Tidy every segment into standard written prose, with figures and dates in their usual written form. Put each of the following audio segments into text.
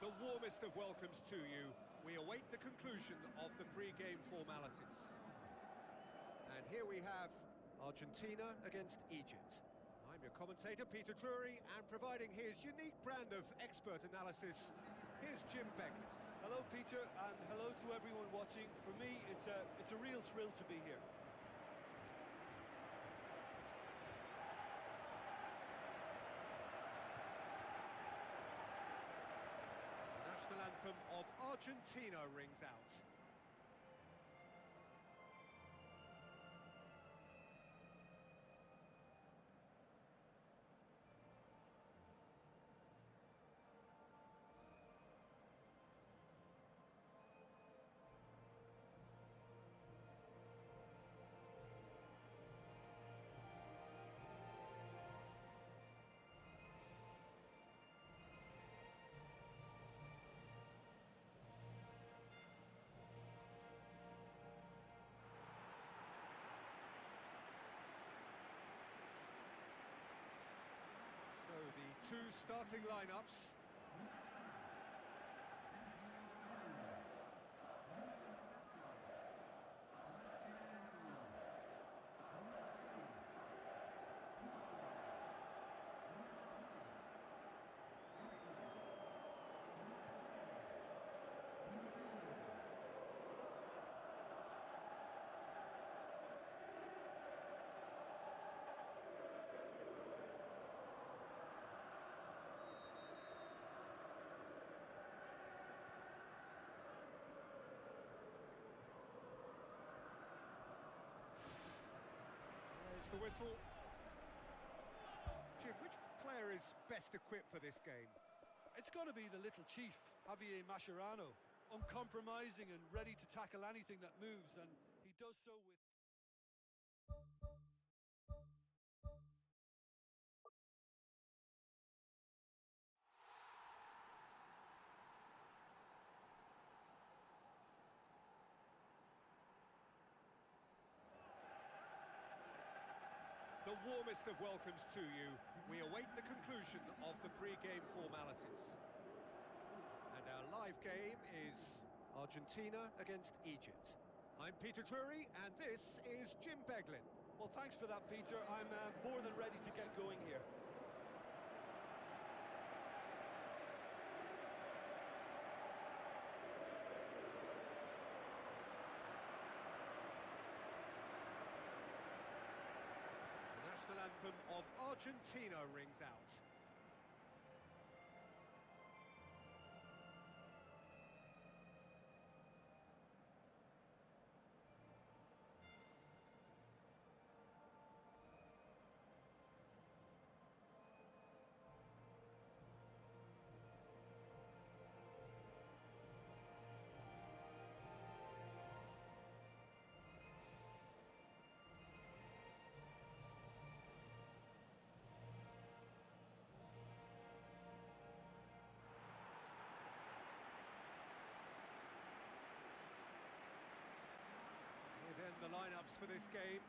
The warmest of welcomes to you. We await the conclusion of the pre-game formalities. And here we have Argentina against Egypt. I'm your commentator, Peter Drury, and providing his unique brand of expert analysis, here's Jim Begley. Hello, Peter, and hello to everyone watching. For me, it's a real thrill to be here. The national anthem of Argentina rings out. So the two starting lineups. There's the whistle. Jim, which player is best equipped for this game? It's got to be the little chief, Javier Mascherano. Uncompromising and ready to tackle anything that moves, and he does so with... The warmest of welcomes to you. We await the conclusion of the pre-game formalities. And our live game is Argentina against Egypt. I'm Peter Drury, and this is Jim Beglin. Well, thanks for that, Peter. I'm more than ready to get going here. The national anthem of Argentina rings out. Then the lineups for this game.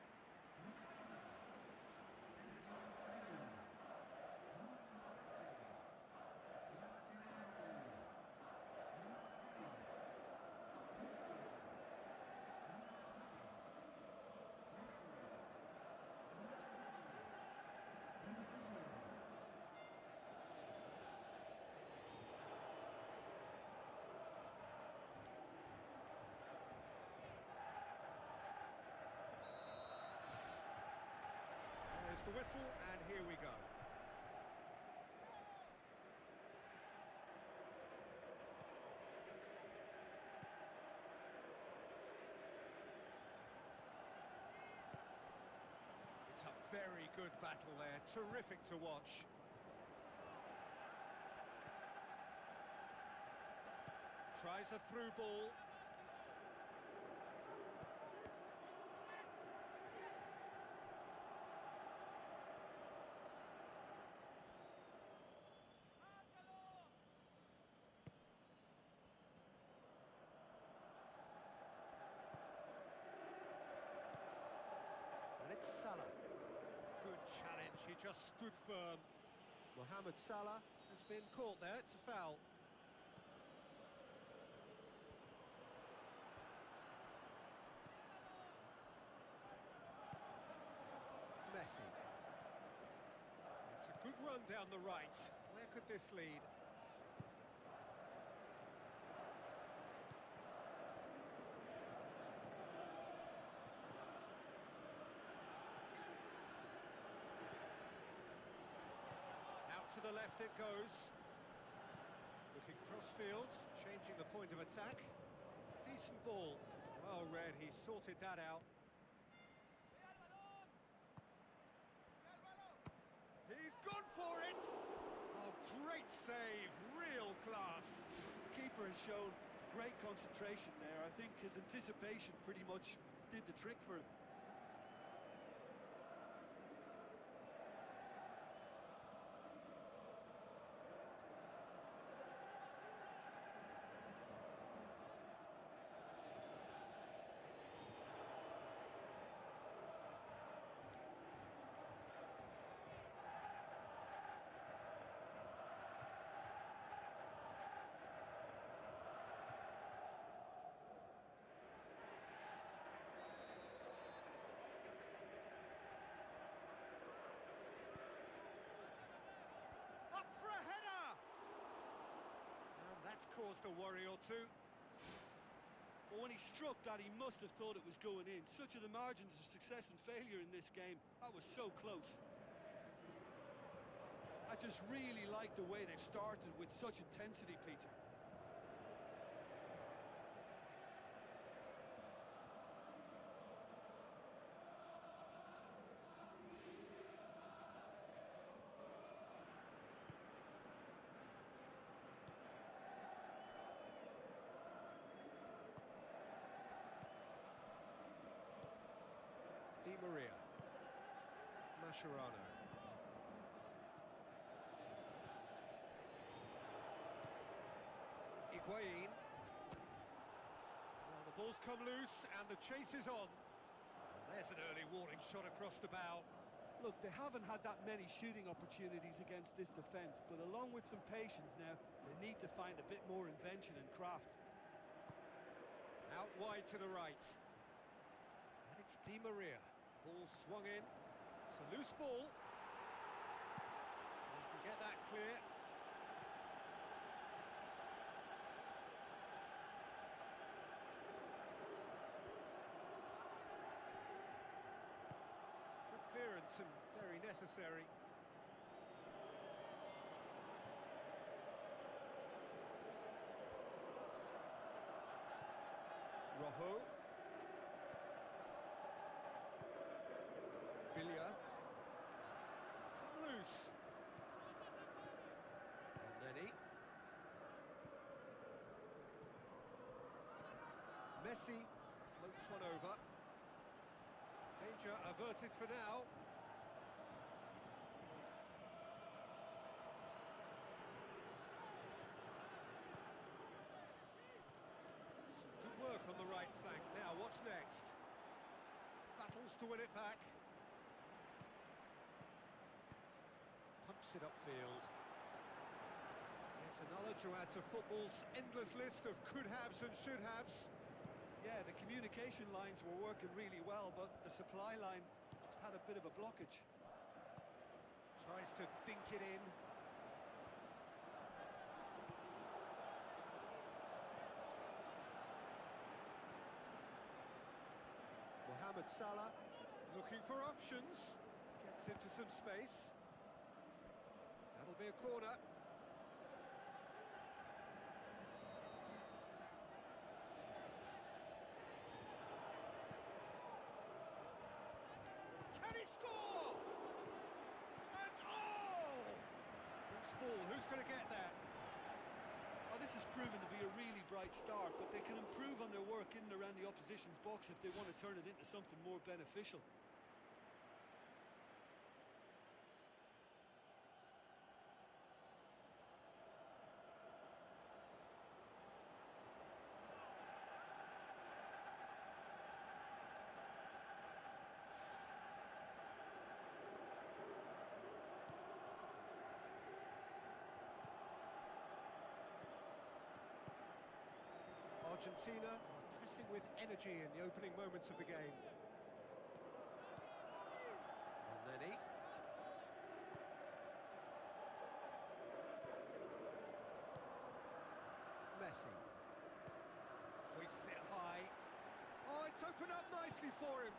There's the whistle, and here we go. It's a very good battle there, terrific to watch. Tries a through ball. And it's Salah. Good challenge, he just stood firm. Mohamed Salah has been caught there, it's a foul. Good run down the right. Where could this lead? Out to the left it goes. Looking cross-field, changing the point of attack. Decent ball. Well read, he sorted that out. He's gone for it! Oh, great save, real class. Keeper has shown great concentration there. I think his anticipation pretty much did the trick for him. Caused a worry or two. But when he struck that, he must have thought it was going in. Such are the margins of success and failure in this game. That was so close. I just really like the way they've started with such intensity, Peter. Di Maria, Mascherano. Higuain. Well, the ball's come loose and the chase is on. There's an early warning shot across the bow. Look, they haven't had that many shooting opportunities against this defence, but along with some patience now, they need to find a bit more invention and craft. Out wide to the right. And it's Di Maria. Ball swung in. It's a loose ball. You can get that clear. Good clearance and very necessary. Rojo. Billia. It's come loose. Nenny. Messi floats one over. Danger averted for now. Some good work on the right flank. Now, what's next? Battles to win it back. Pumps it upfield. It's another to add to football's endless list of could-haves and should-haves. Yeah, the communication lines were working really well, but the supply line just had a bit of a blockage. Tries to dink it in. Mohamed Salah looking for options. Gets into some space. That'll be a corner. Can he score? And oh! Loose ball, who's going to get that? Oh, this has proven to be a really bright start, but they can improve on their work in and around the opposition's box if they want to turn it into something more beneficial. Argentina are pressing with energy in the opening moments of the game. Nenny. up nicely for him.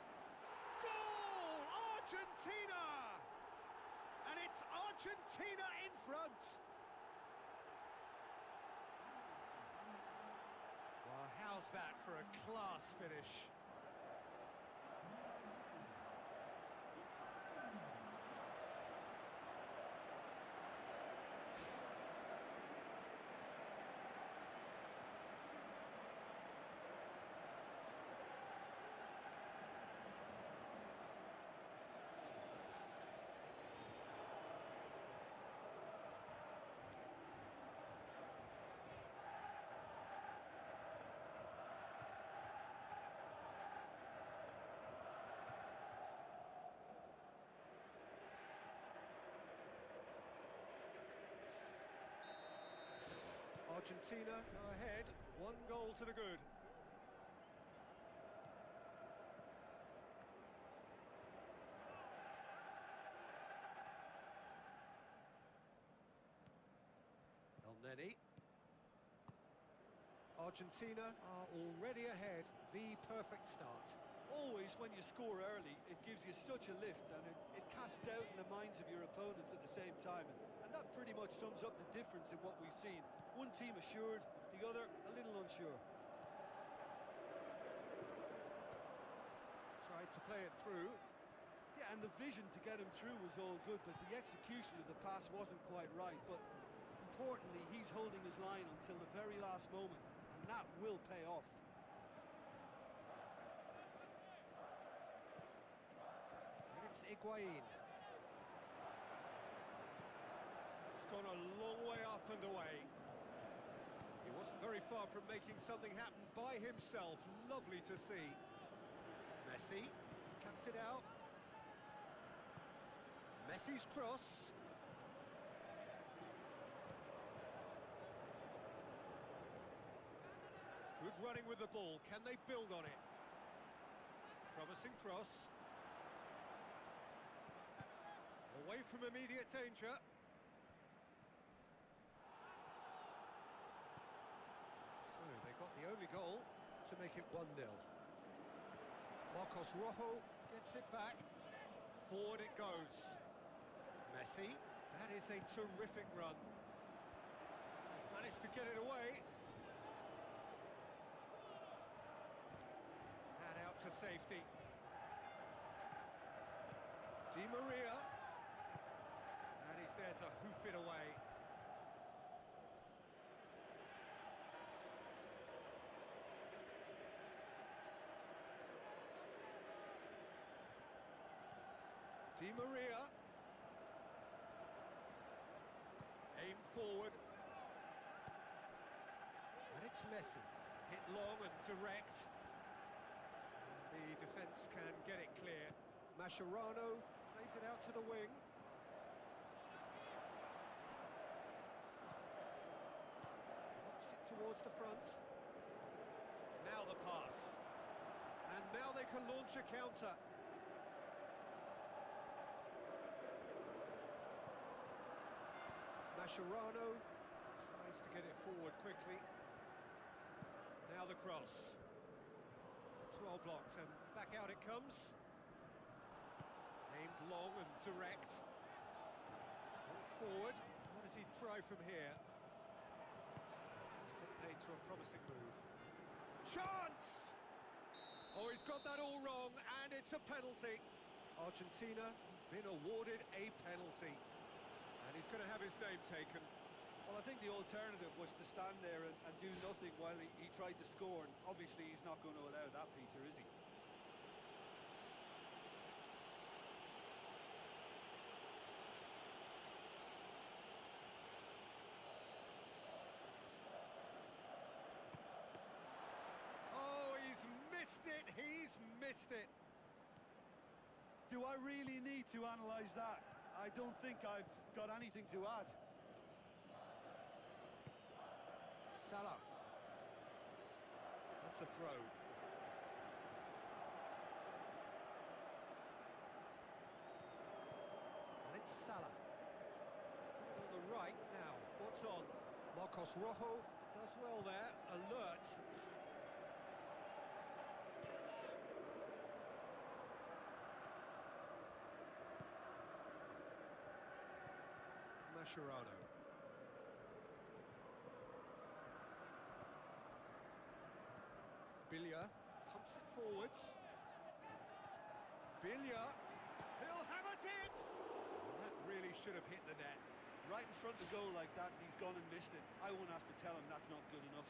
Goal! Argentina! And it's Argentina in front. Well, how's that for a class finish? Argentina go ahead, 1 goal to the good. El Neni. Argentina are already ahead, the perfect start. Always when you score early, it gives you such a lift, and it casts doubt in the minds of your opponents at the same time. And that pretty much sums up the difference in what we've seen. One team assured, the other a little unsure. Tried to play it through. Yeah, and the vision to get him through was all good, but the execution of the pass wasn't quite right. But importantly, he's holding his line until the very last moment, and that will pay off. It's Higuain. It's gone a long way up and away. He wasn't very far from making something happen by himself. Lovely to see. Messi cuts it out. Messi's cross. Good running with the ball. Can they build on it? Promising cross. Away from immediate danger. So they got the only goal to make it 1-0. Marcos Rojo gets it back. Forward it goes. Messi, that is a terrific run. They've managed to get it away. And out to safety. Di Maria. And he's there to hoof it away. Di Maria. Aim forward. And it's Messi. Hit long and direct. And the defence can get it clear. Mascherano plays it out to the wing. Knocks it towards the front. Now the pass. And now they can launch a counter. Mascherano tries to get it forward quickly. Now the cross. It's well blocked and back out it comes. Aimed long and direct. Forward. What does he try from here? That's put paid to a promising move. Chance! Oh, he's got that all wrong, and it's a penalty. Argentina have been awarded a penalty. And he's going to have his name taken. Well, I think the alternative was to stand there and do nothing while he tried to score. And obviously, he's not going to allow that, Peter, is he? Oh, he's missed it. He's missed it. Do I really need to analyse that? I don't think I've got anything to add. Salah. That's a throw. And it's Salah. He's put it on the right now. What's on? Marcos Rojo does well there. Alert. Mascherano. Billia pumps it forwards. Billia, he'll have a dip! That really should have hit the net. Right in front of goal like that, and he's gone and missed it. I won't have to tell him that's not good enough.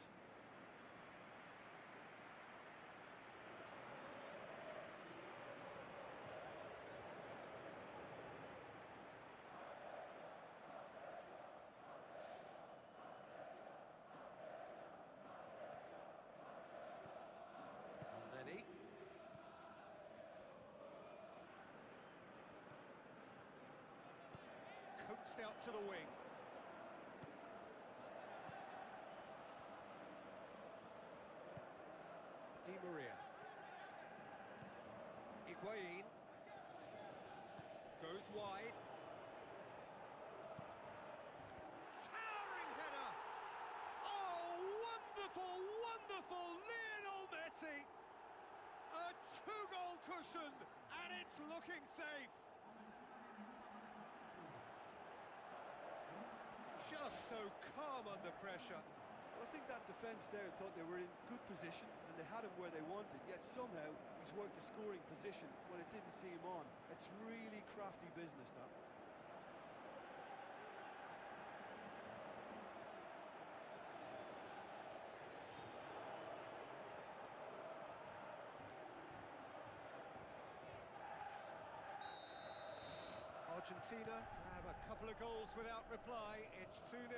Coaxed out to the wing. Di Maria. Higuain. Goes wide. Towering header! Oh, wonderful, wonderful Lionel Messi! A two-goal cushion, and it's looking safe. Just so calm under pressure. Well, I think that defence there thought they were in good position and they had him where they wanted, yet somehow he's worked a scoring position when it didn't see him on. It's really crafty business, that. Argentina have a couple of goals without reply. It's 2-0.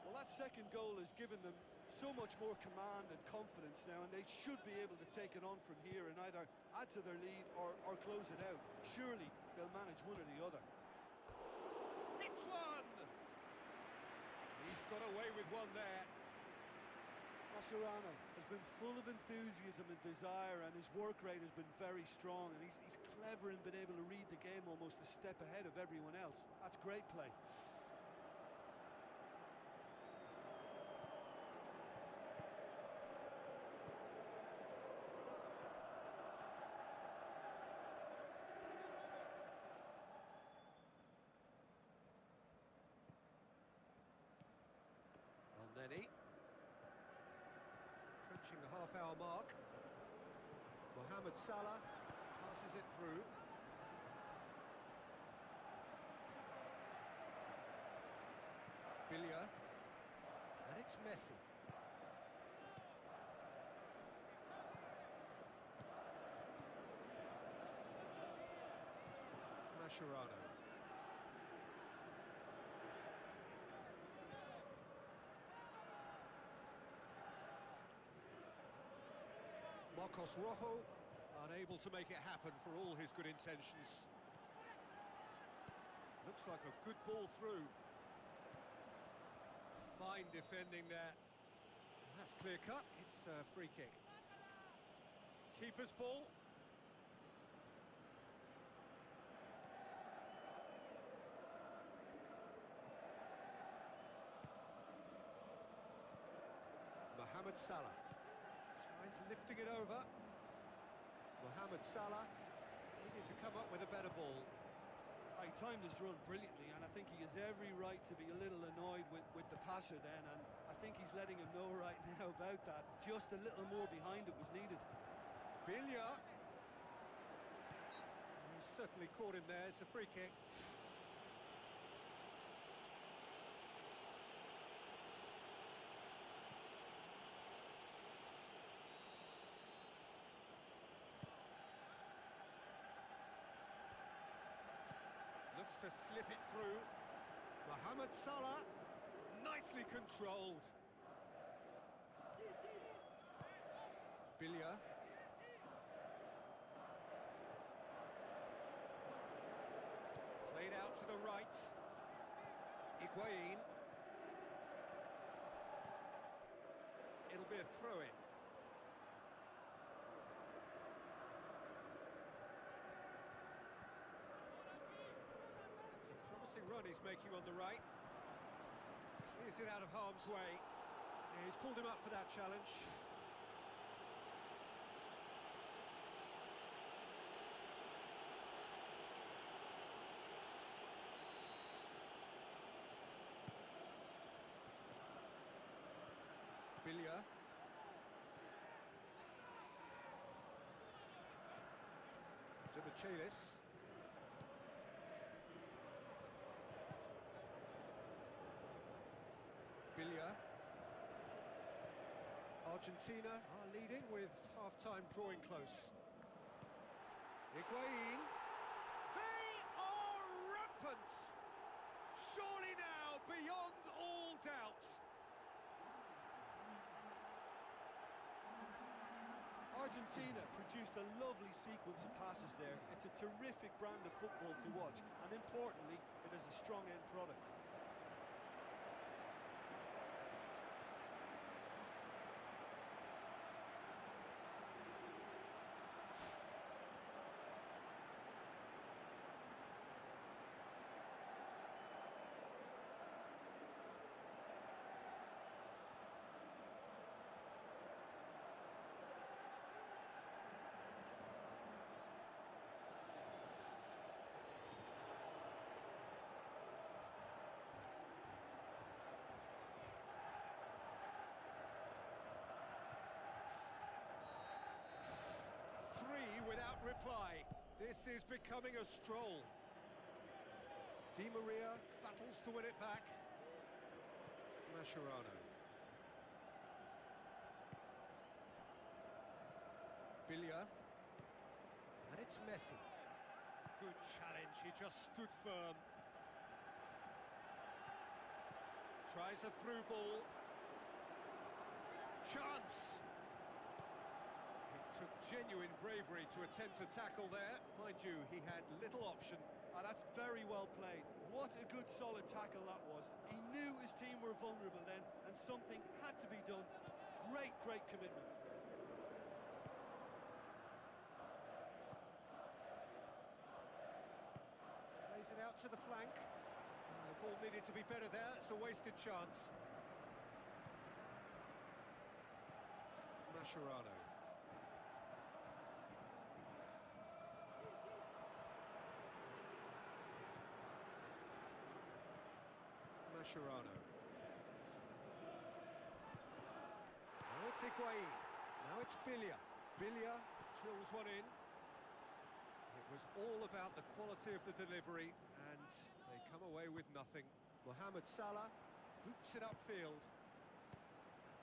Well, that second goal has given them so much more command and confidence now, and they should be able to take it on from here and either add to their lead or close it out. Surely they'll manage one or the other. Hits one! He's got away with one there. Mascherano has been full of enthusiasm and desire, and his work rate has been very strong, and he's clever and been able to read the game almost a step ahead of everyone else. That's great play. Nenny. Approaching the half-hour mark. Mohamed Salah passes it through. Billia. And it's Messi. Mascherano. Marcos Rojo, unable to make it happen for all his good intentions. Looks like a good ball through. Fine defending there. That's clear cut, it's a free kick. Keeper's ball. Mohamed Salah. Tries lifting it over. Mohamed Salah needed to come up with a better ball. He timed his run brilliantly, and I think he has every right to be a little annoyed with the passer then, and I think he's letting him know right now about that. Just a little more behind it was needed. Billia. He's certainly caught him there. It's a free kick. Looks to slip it through. Mohamed Salah, nicely controlled. Billia. Played out to the right. Higuain. It'll be a throw-in. Run he's making on the right. Clears it out of harm's way. Yeah, he's pulled him up for that challenge. Billia. Dimichelis. Billia. Argentina are leading with half-time drawing close. Higuain. They are rampant! Surely now, beyond all doubt. Argentina produced a lovely sequence of passes there. It's a terrific brand of football to watch, and importantly, it is a strong end product. Without reply. This is becoming a stroll. Di Maria battles to win it back. Mascherano. Billia. And it's Messi. Good challenge, he just stood firm. Tries a through ball. Chance! Took genuine bravery to attempt to tackle there. Mind you, he had little option. That's very well played. What a good solid tackle that was. He knew his team were vulnerable then, and something had to be done. Great commitment. Plays it out to the flank. The ball needed to be better there. It's a wasted chance. Mascherano. Mascherano. Now it's Higuain. Now it's Billia. Billia drills one in. It was all about the quality of the delivery, and they come away with nothing. Mohamed Salah boots it upfield.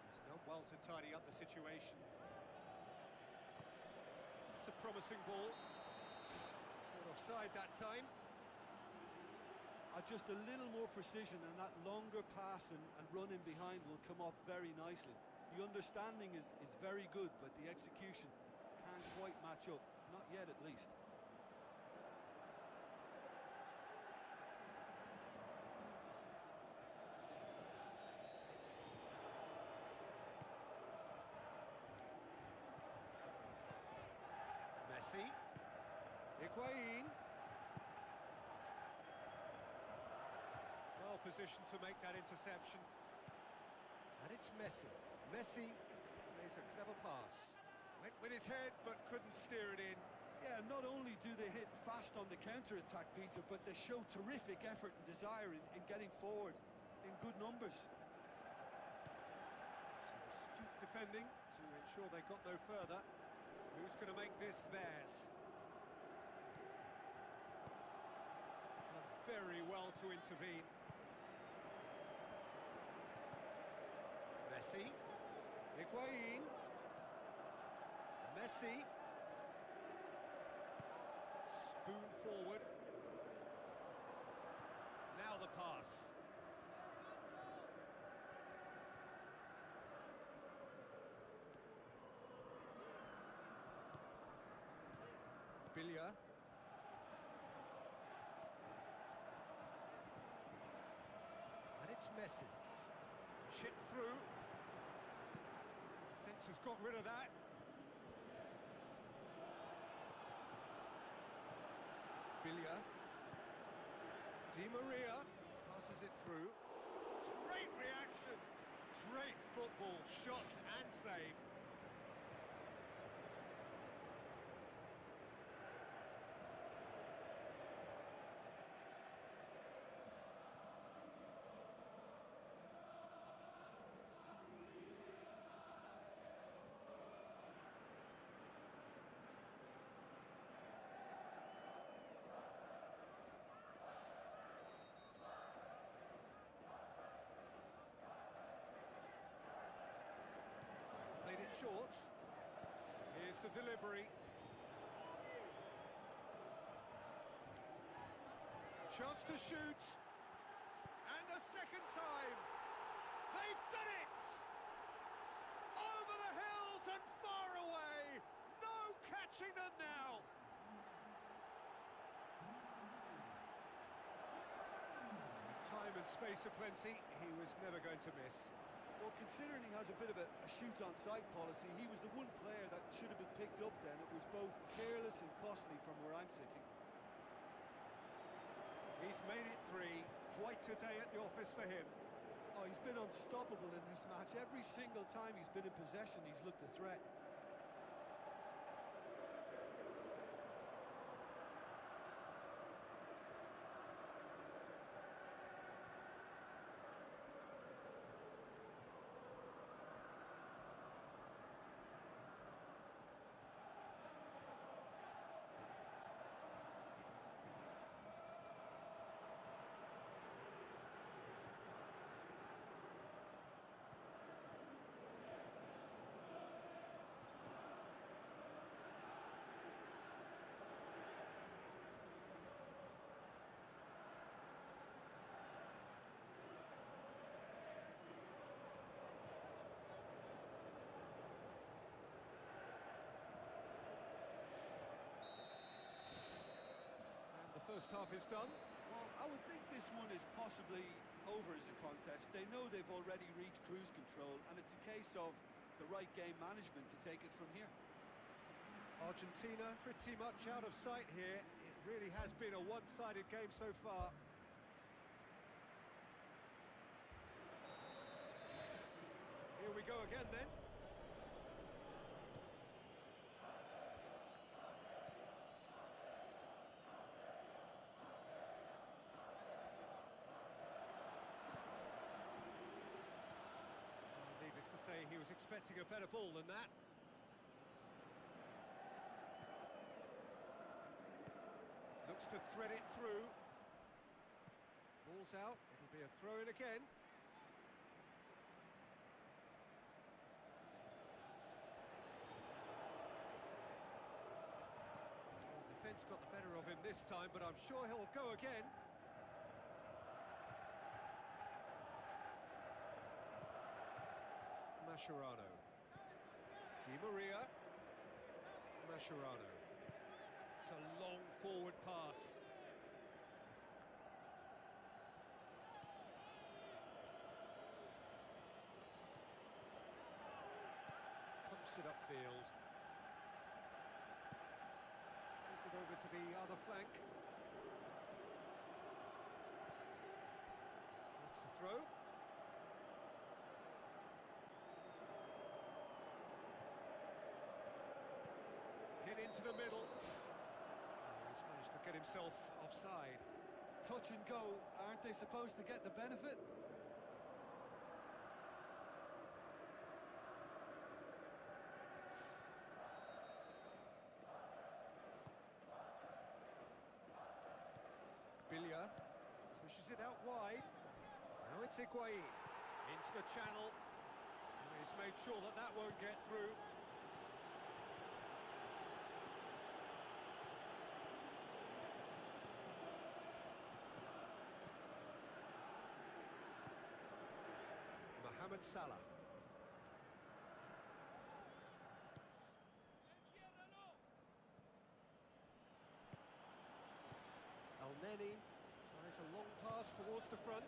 He's done well to tidy up the situation. It's a promising ball. Not offside that time. Just a little more precision, and that longer pass and run in behind will come off very nicely. The understanding is very good, but the execution can't quite match up. Not yet, at least. Messi. Higuain. Well positioned to make that interception. And it's Messi. Messi plays a clever pass. Went with his head, but couldn't steer it in. Yeah, not only do they hit fast on the counter-attack, Peter, but they show terrific effort and desire in getting forward in good numbers. Some astute defending to ensure they got no further. Who's going to make this theirs? Done very well to intervene. Messi. Higuain. Messi. Spoon forward. Now the pass. Billia. And it's Messi. Chip through. Fence has got rid of that. Billia. Di Maria passes it through. Great reaction. Great football. Shot and save. short. Here's the delivery. Chance to shoot. And a second time. They've done it! Over the hills and far away. No catching them now. Time and space aplenty, he was never going to miss. Well, considering he has a bit of a shoot-on-sight policy, he was the one player that should have been picked up then. It was both careless and costly from where I'm sitting. He's made it three. Quite a day at the office for him. Oh, he's been unstoppable in this match. Every single time he's been in possession, he's looked a threat. First half is done. Well, I would think this one is possibly over as a contest. They know they've already reached cruise control, and it's a case of the right game management to take it from here. Argentina pretty much out of sight here. It really has been a one-sided game so far. Here we go again then. He was expecting a better ball than that. Looks to thread it through. Ball's out, it'll be a throw-in again. Well, the defence got the better of him this time, but I'm sure he'll go again. Mascherano. Di Maria. Mascherano. It's a long forward pass. Pumps it upfield. Plays it over to the other flank. That's the throw. Into the middle. He's managed to get himself offside. Touch and go, aren't they supposed to get the benefit? Billia pushes it out wide. Now it's Higuain. Into the channel. And he's made sure that that won't get through. Mohamed Salah. El-Neni tries a long pass towards the front.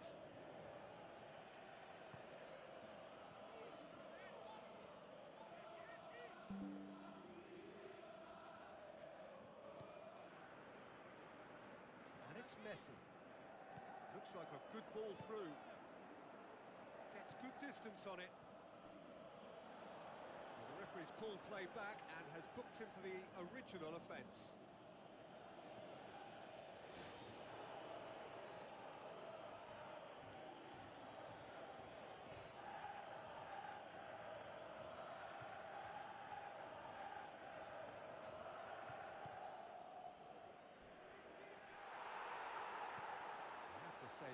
And it's Messi. Looks like a good ball through. Gets good distance on it. Well, the referee's pulled play back and has booked him for the original offence.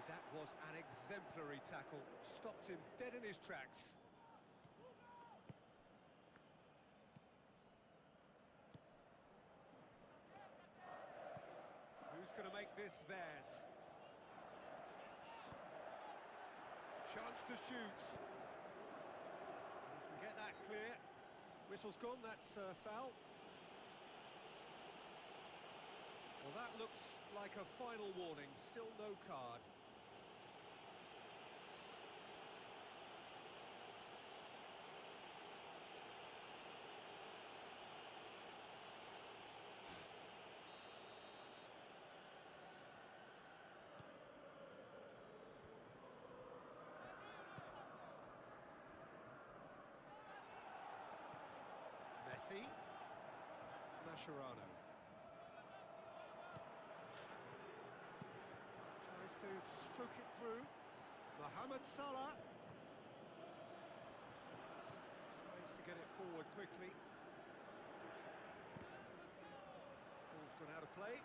That was an exemplary tackle, stopped him dead in his tracks. going to make this theirs. Chance to shoot. He can get that clear. Whistle's gone, that's foul. Well, that looks like a final warning, still no card. Messi. Mascherano. Tries to stroke it through. Mohamed Salah. Tries to get it forward quickly. Ball's gone out of play.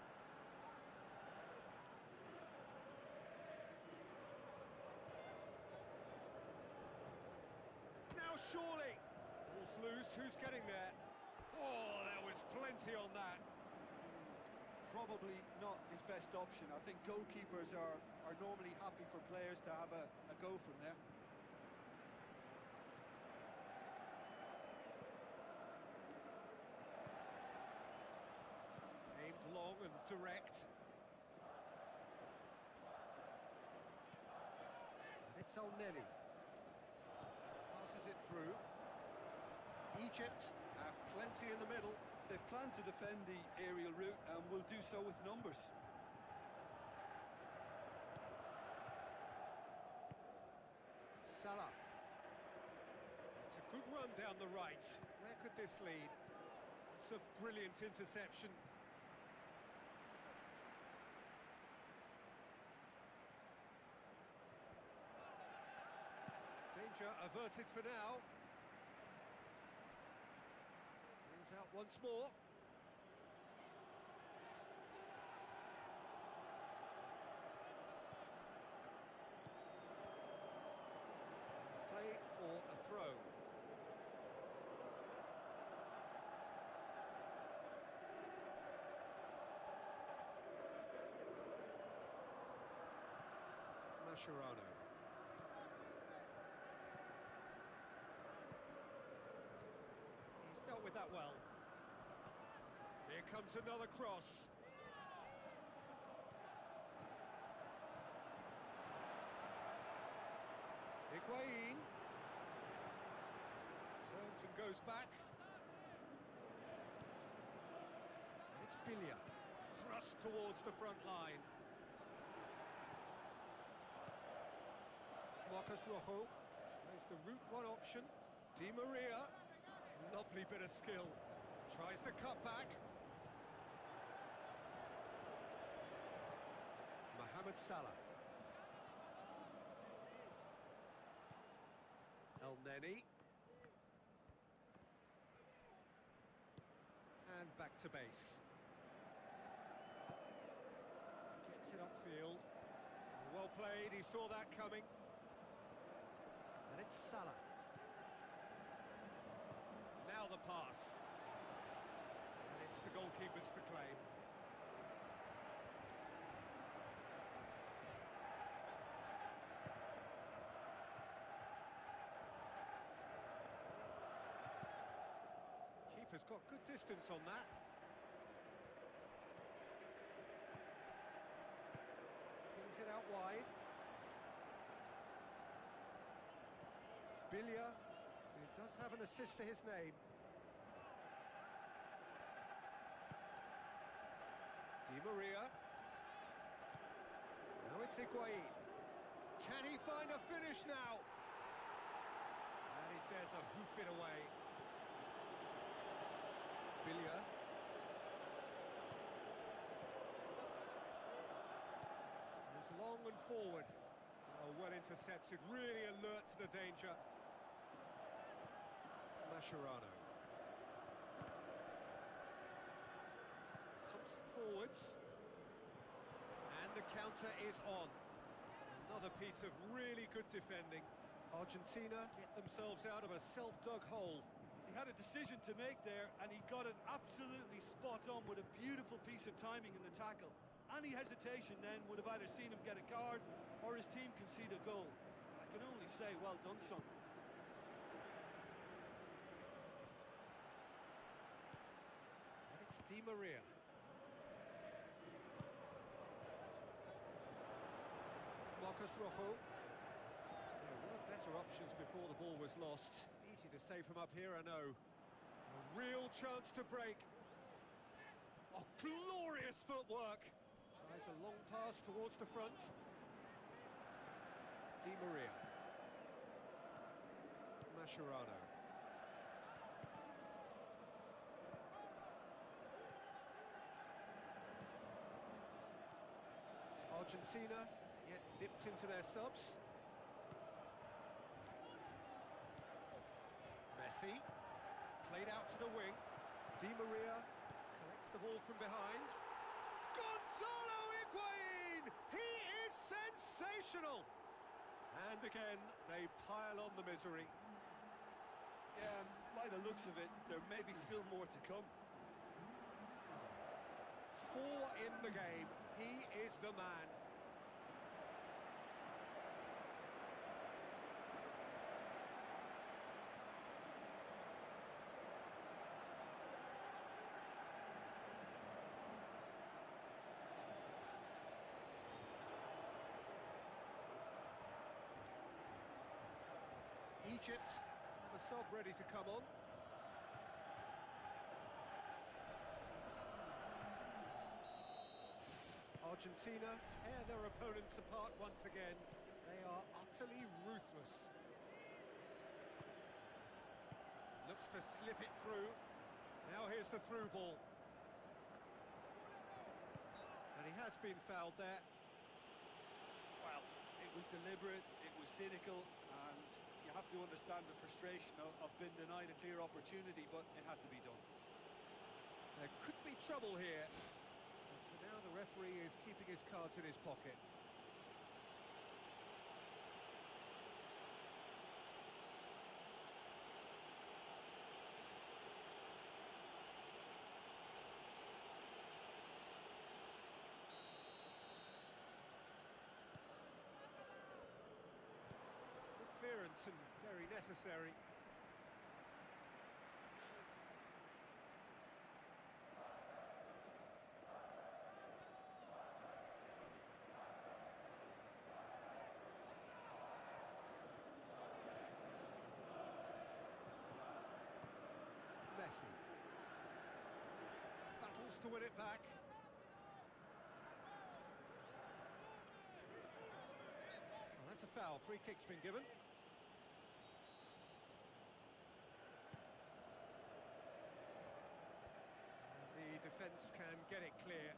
Now surely! Ball's loose, who's getting there? Oh, there was plenty on that. Probably not his best option. I think goalkeepers are normally happy for players to have a go from there. Aimed long and direct. And it's Neni. Passes it through. Egypt have plenty in the middle. They've planned to defend the aerial route and will do so with numbers. Salah. It's a good run down the right. Where could this lead? It's a brilliant interception. Danger averted for now. Out once more. Play for a throw. Mascherano. He's dealt with that well. Here comes another cross. Higuain turns and goes back. And it's Bilia, thrust towards the front line. Marcus Rojo tries the route one option. Di Maria, lovely bit of skill. Tries the cut back. Mohamed Salah. Neni. And back to base. Gets it upfield. Well played, he saw that coming. And it's Salah. Now the pass. And it's the goalkeepers to claim. Keeper's got good distance on that. Pings it out wide. Bilia, who does have an assist to his name. Di Maria. Now it's Higuain. Can he find a finish now? And he's there to hoof it away. Bilia. Goes long and forward. Oh, well intercepted, really alert to the danger. Mascherano. Pumps it forwards. And the counter is on. Another piece of really good defending. Argentina get themselves out of a self-dug hole. He had a decision to make there, and he got it absolutely spot on with a beautiful piece of timing in the tackle. Any hesitation then would have either seen him get a card or his team concede a goal. I can only say, well done, son. And it's Di Maria. Marcus Rojo. There were better options before the ball was lost. Easy to save from up here, I know. A real chance to break. Oh, glorious footwork. Tries a long pass towards the front. Di Maria. Mascherano. Argentina yet dipped into their subs. Messi. Played out to the wing. Di Maria collects the ball from behind. Gonzalo Higuain! He is sensational! And again, they pile on the misery. Yeah, by the looks of it, there may be still more to come. 4 in the game. He is the man. Egypt have a sub ready to come on. Argentina tear their opponents apart once again. They are utterly ruthless. Looks to slip it through. Now here's the through ball. And he has been fouled there. Well, it was deliberate, it was cynical, and you have to understand the frustration of being denied a clear opportunity, but it had to be done. There could be trouble here. But for now, the referee is keeping his cards in his pocket. Good clearance and very necessary. Messi. Battles to win it back. Well, that's a foul. Free kick's been given. And the defence can get it clear.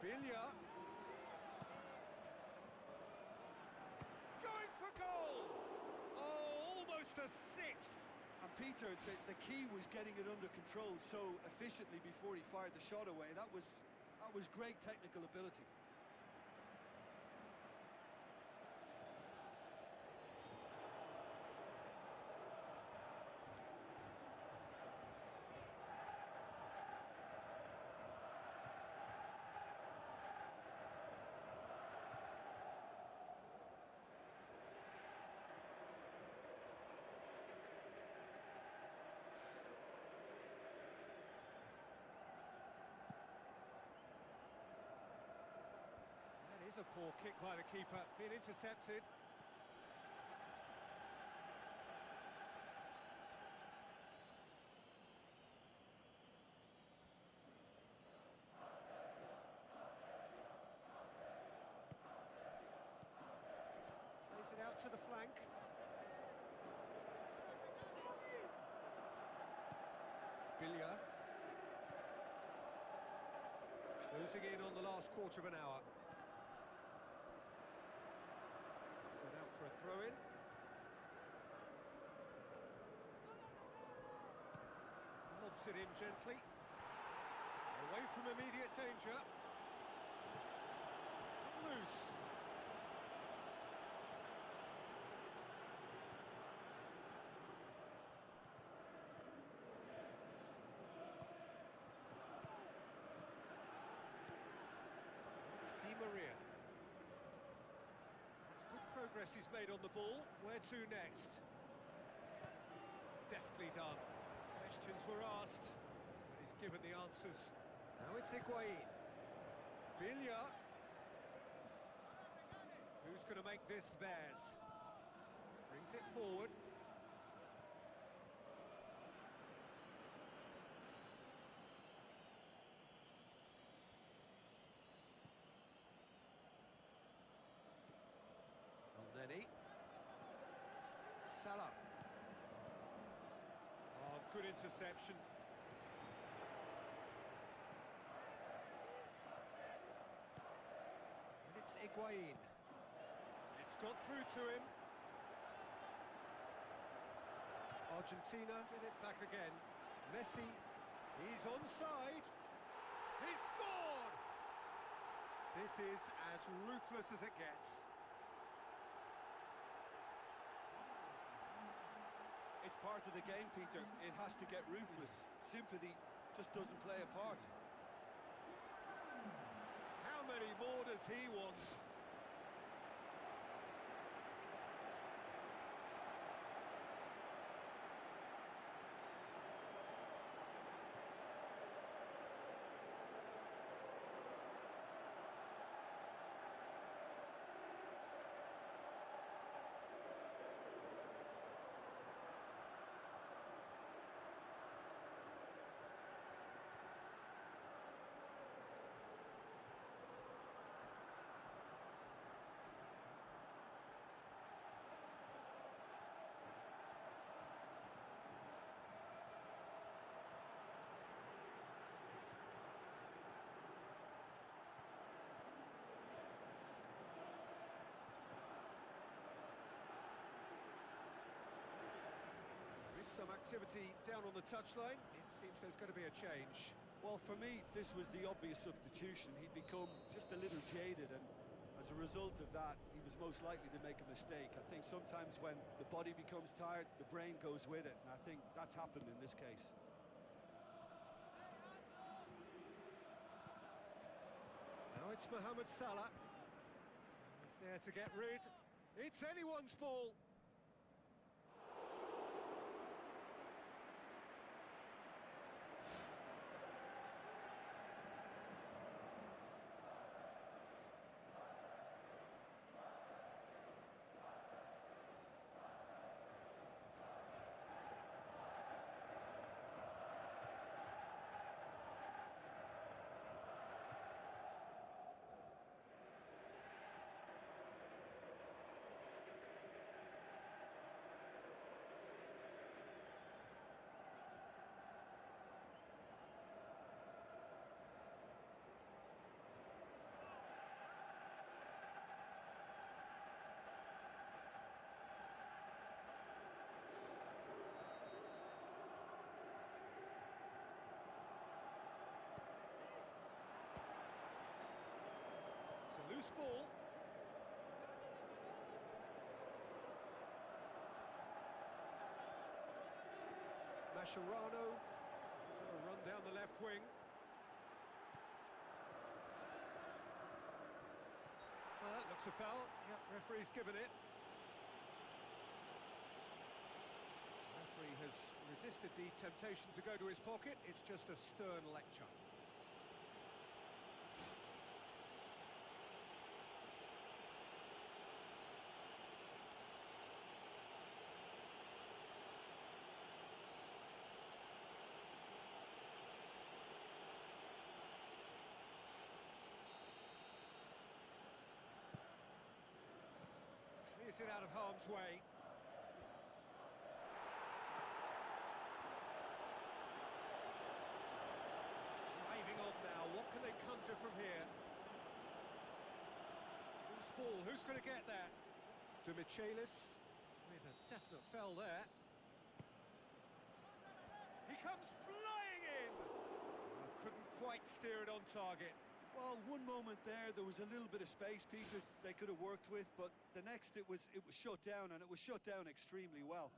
Villa. Going for goal! Oh, almost a sixth. And Peter, the key was getting it under control so efficiently before he fired the shot away. That was great technical ability. That is a poor kick by the keeper, being intercepted. Plays it out to the flank. Villa. Closing in on the last quarter of an hour. It's gone out for a throw-in. Lobs it in gently. Away from immediate danger. It's come loose. Di Maria. That's good progress he's made on the ball. Where to next? Deftly done. Questions were asked, but he's given the answers. Now it's Higuain. Bilia. Who's going to make this theirs? Brings it forward. Elneny. Salah. Oh, good interception. And it's Higuain. It's got through to him. Argentina get it back again. Messi, he's onside. He's scored! This is as ruthless as it gets. It's part of the game, Peter. It has to get ruthless. Sympathy just doesn't play a part. How many more does he want? Some activity down on the touchline. It seems there's going to be a change. Well, for me, this was the obvious substitution. He'd become just a little jaded, and as a result of that, he was most likely to make a mistake. I think sometimes when the body becomes tired, the brain goes with it, and I think that's happened in this case. Now it's Mohamed Salah. He's there to get rid. It's anyone's ball. Loose ball. Mascherano is on a run down the left wing. Well, that looks a foul. Yep, referee's given it. Referee has resisted the temptation to go to his pocket. It's just a stern lecture. Clears it out of harm's way. Driving on now, what can they conjure from here? Loose ball, who's going to get that? De Michelis with a definite foul there. He comes flying in! Couldn't quite steer it on target. Well, one moment there was a little bit of space, Peter, they could have worked with, but the next it was shut down, and it was shut down extremely well.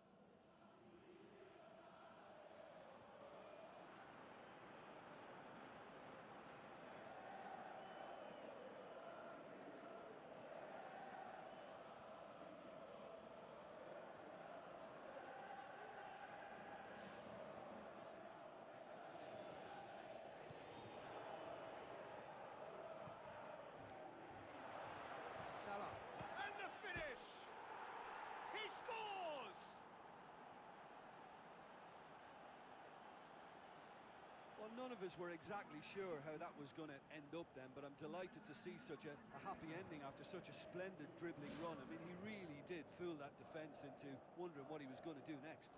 Well, none of us were exactly sure how that was going to end up then, but I'm delighted to see such a happy ending after such a splendid dribbling run. I mean, he really did fool that defence into wondering what he was going to do next.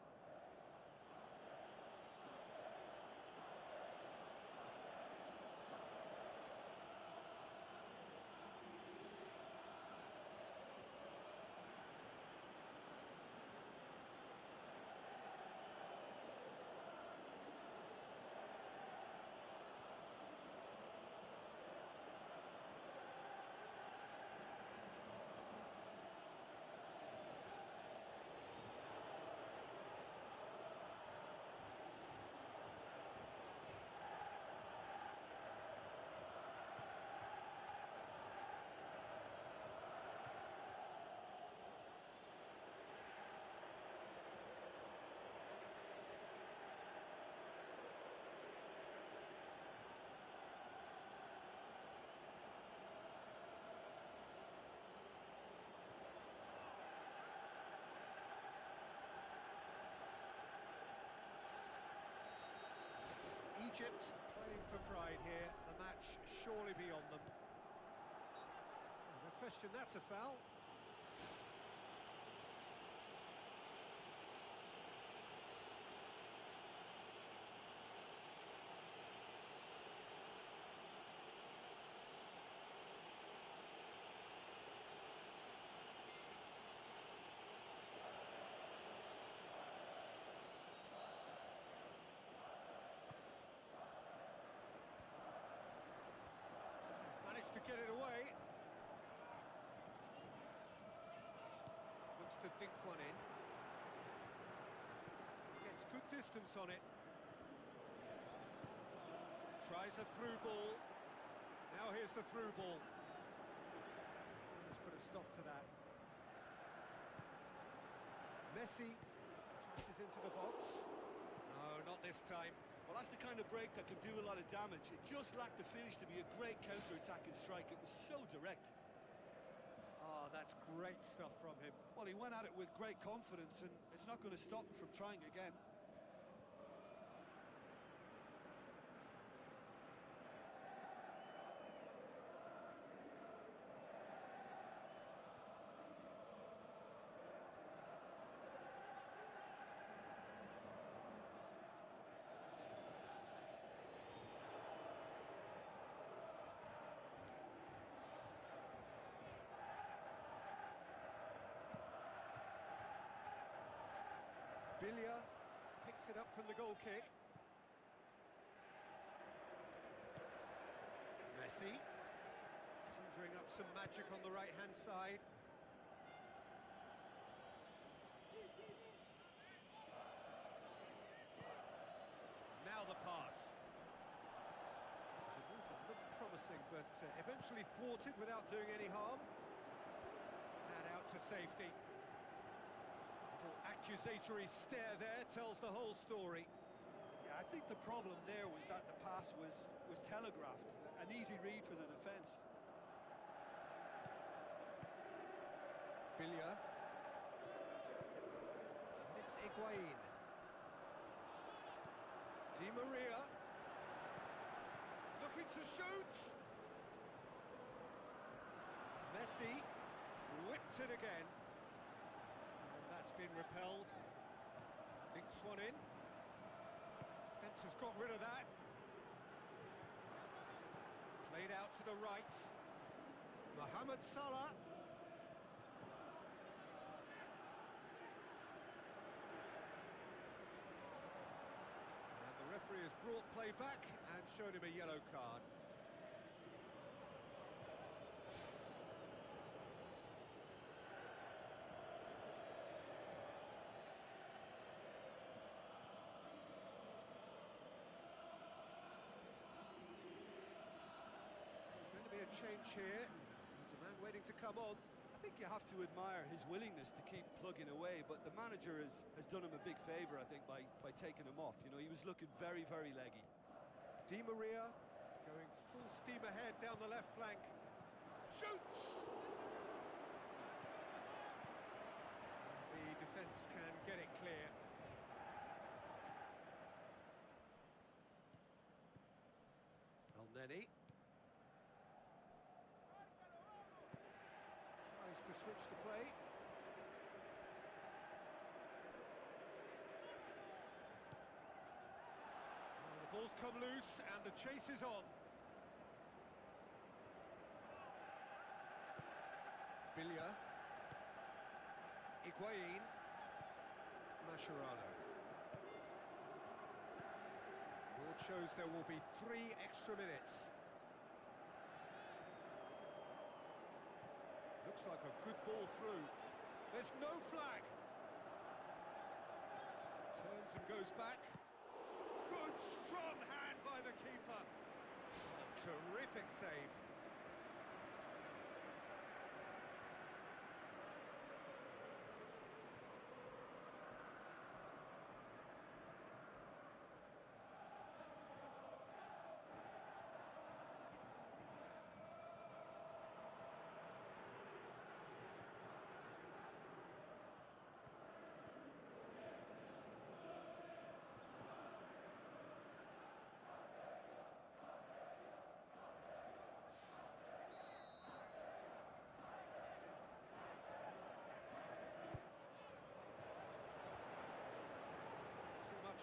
Egypt playing for pride here, the match surely beyond them. No question that's a foul. Managed to get it away. Looks to dink one in. Gets good distance on it. Tries a through ball. Now here's the through ball. Let's put a stop to that. Messi crosses into the box. No, not this time. Well, that's the kind of break that can do a lot of damage. It just lacked the finish to be a great counter-attacking strike. It was so direct. Oh, that's great stuff from him. Well, he went at it with great confidence, and it's not going to stop him from trying again. Bilia picks it up from the goal kick. Messi conjuring up some magic on the right-hand side. Now the pass. It was a move that looked promising, but eventually thwarted without doing any harm. And out to safety. Accusatory stare there tells the whole story. Yeah, I think the problem there was that the pass was telegraphed. An easy read for the defence. Bilia. And it's Higuain. Di Maria. Looking to shoot. Messi whipped it again. That's been repelled. Dinks one in. Defence has got rid of that. Played out to the right. Mohamed Salah. And the referee has brought play back and shown him a yellow card. Change here. There's a man waiting to come on. I think you have to admire his willingness to keep plugging away, but the manager has done him a big favour, I think, by taking him off. You know, he was looking very, very leggy. Di Maria going full steam ahead down the left flank. Shoots! The defence can get it clear. Neni tries to switch the play. Oh, the ball's come loose and the chase is on. Bilya, Higuain, Mascherano. Board shows there will be 3 extra minutes. Looks like a good ball through. There's no flag. Turns and goes back. Good strong hand by the keeper. A terrific save.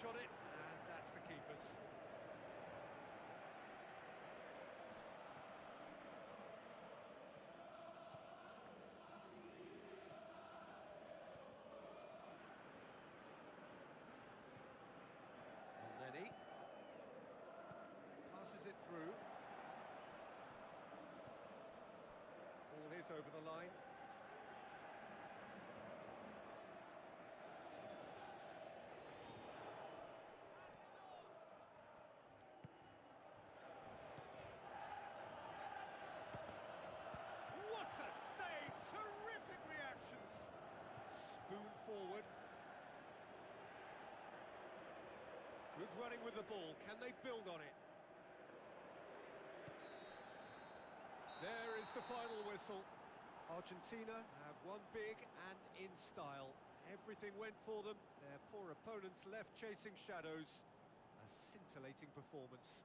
On it, and that's the keeper's. And then he passes it through. Ball is over the line. Forward. Good running with the ball. Can they build on it? There is the final whistle. Argentina have won big and in style. Everything went for them. Their poor opponents left chasing shadows. A scintillating performance.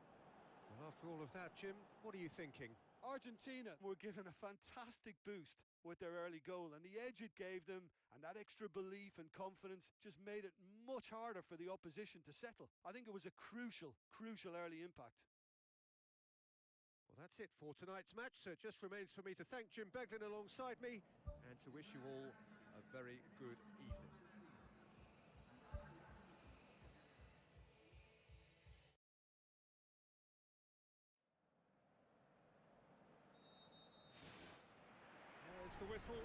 Well, after all of that, Jim, what are you thinking? Argentina were given a fantastic boost with their early goal, and the edge it gave them and that extra belief and confidence just made it much harder for the opposition to settle. I think it was a crucial early impact. Well, that's it for tonight's match, so it just remains for me to thank Jim Beglin alongside me and to wish you all a very good evening. There's the whistle.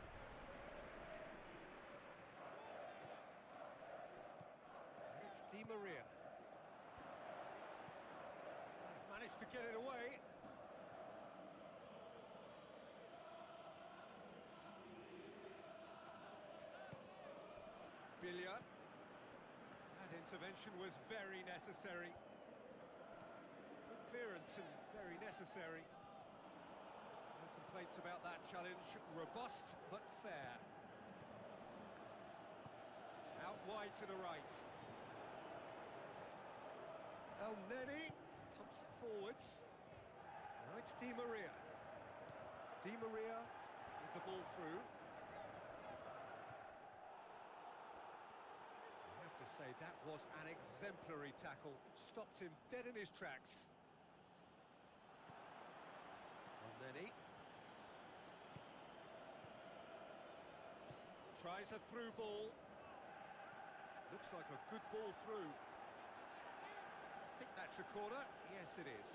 It's Di Maria. They've managed to get it away. Bilya. That intervention was very necessary. Good clearance and very necessary. No complaints about that challenge. Robust but fair. Out wide to the right. El Neni pumps it forwards. Now it's Di Maria. Di Maria with the ball through. I have to say that was an exemplary tackle. Stopped him dead in his tracks. El Neni tries a through ball. Looks like a good ball through. I think that's a corner. Yes, it is.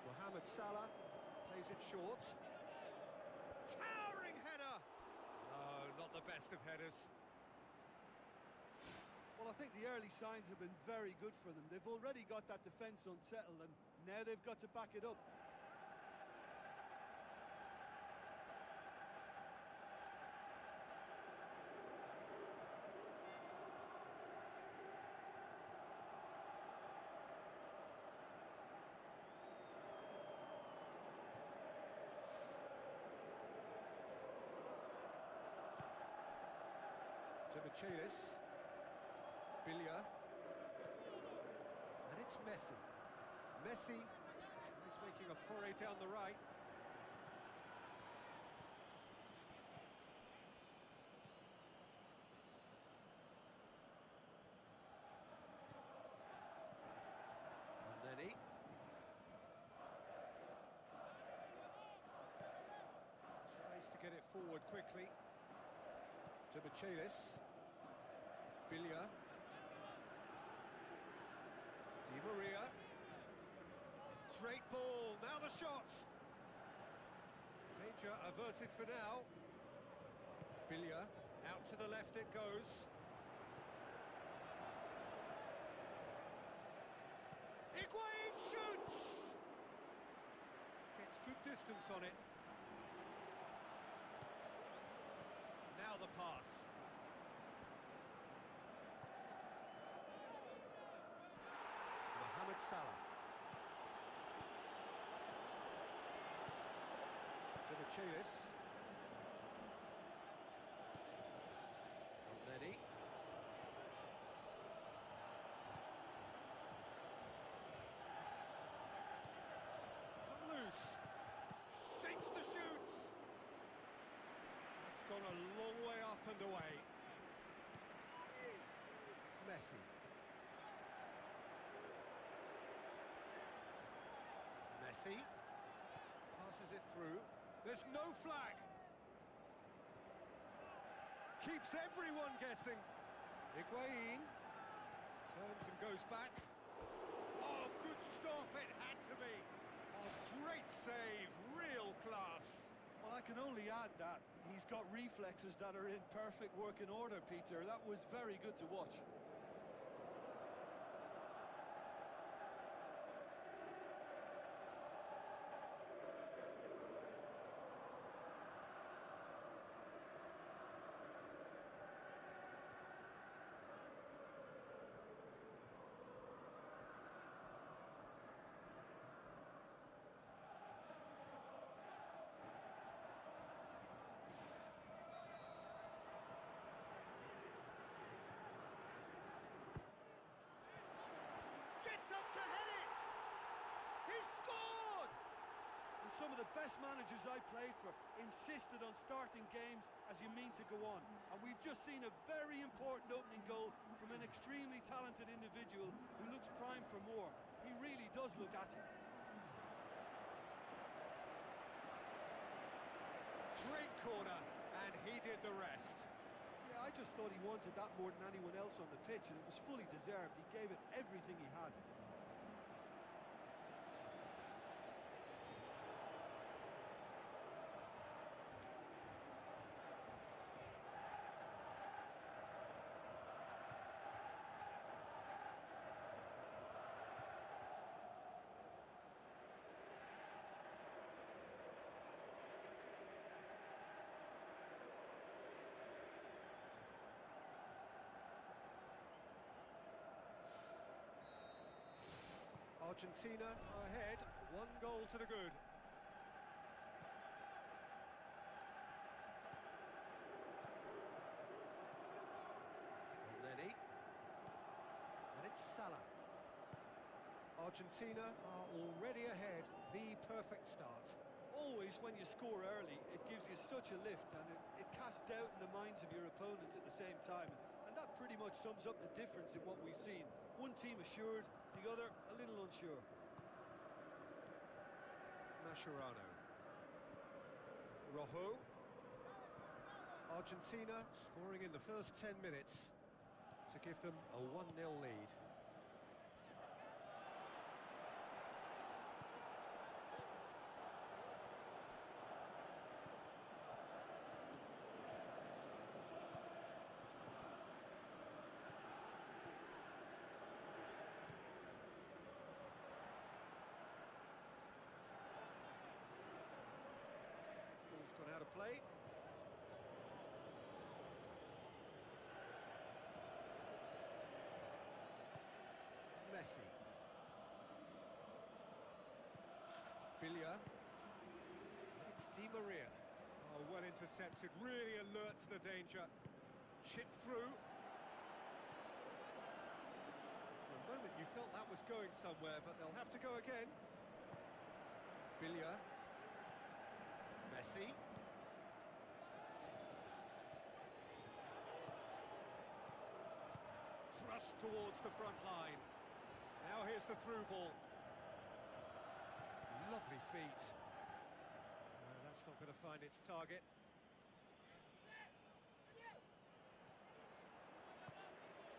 Mohamed Salah plays it short. Towering header! No, not the best of headers. Well, I think the early signs have been very good for them. They've already got that defence unsettled, and now they've got to back it up. To Michelis. Billia. And it's Messi. Messi tries making a foray down the right. Neni. Tries to get it forward quickly. To Michelis. Billia. Di Maria. Great ball, now the shot! Danger averted for now. Billia, out to the left it goes. Higuain shoots! Gets good distance on it. Now the pass. Mohamed Salah. To Michelis. Neni. Shapes the shoots. It's gone a long way up and away. Messi. Messi. Passes it through. There's no flag. Keeps everyone guessing. Higuain. Turns and goes back. Oh, good stop. It had to be. Great save, real class. Well, I can only add that he's got reflexes that are in perfect working order, Peter. That was very good to watch. Up to head it! He's scored! And some of the best managers I played for insisted on starting games as you mean to go on. And we've just seen a very important opening goal from an extremely talented individual who looks primed for more. He really does look at it. Great corner, and he did the rest. Yeah, I just thought he wanted that more than anyone else on the pitch, and it was fully deserved. He gave it everything he had. Argentina are ahead, 1 goal to the good. Neni. And it's Salah. Argentina are already ahead, the perfect start. Always when you score early, it gives you such a lift, and it casts doubt in the minds of your opponents at the same time. And that pretty much sums up the difference in what we've seen. One team assured, the other a little unsure. Mascherano. Rojo. Argentina scoring in the first 10 minutes to give them a 1-0 lead. Gone out of play. Messi. Billia. It's Di Maria. Oh, well intercepted, really alert to the danger. Chip through. For a moment you felt that was going somewhere, but they'll have to go again. Billia. Messi. Thrust towards the front line. Now here's the through ball. Lovely feet. That's not going to find its target.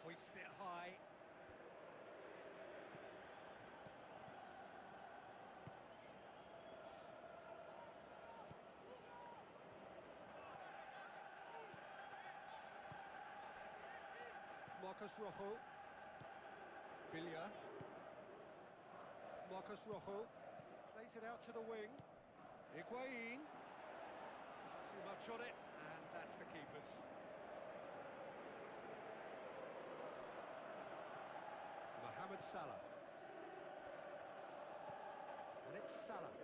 Hoists it high. Marcos Rojo. Billia. Marcos Rojo plays it out to the wing. Higuain. Too much on it, and that's the keeper's. Mohamed Salah. And it's Salah.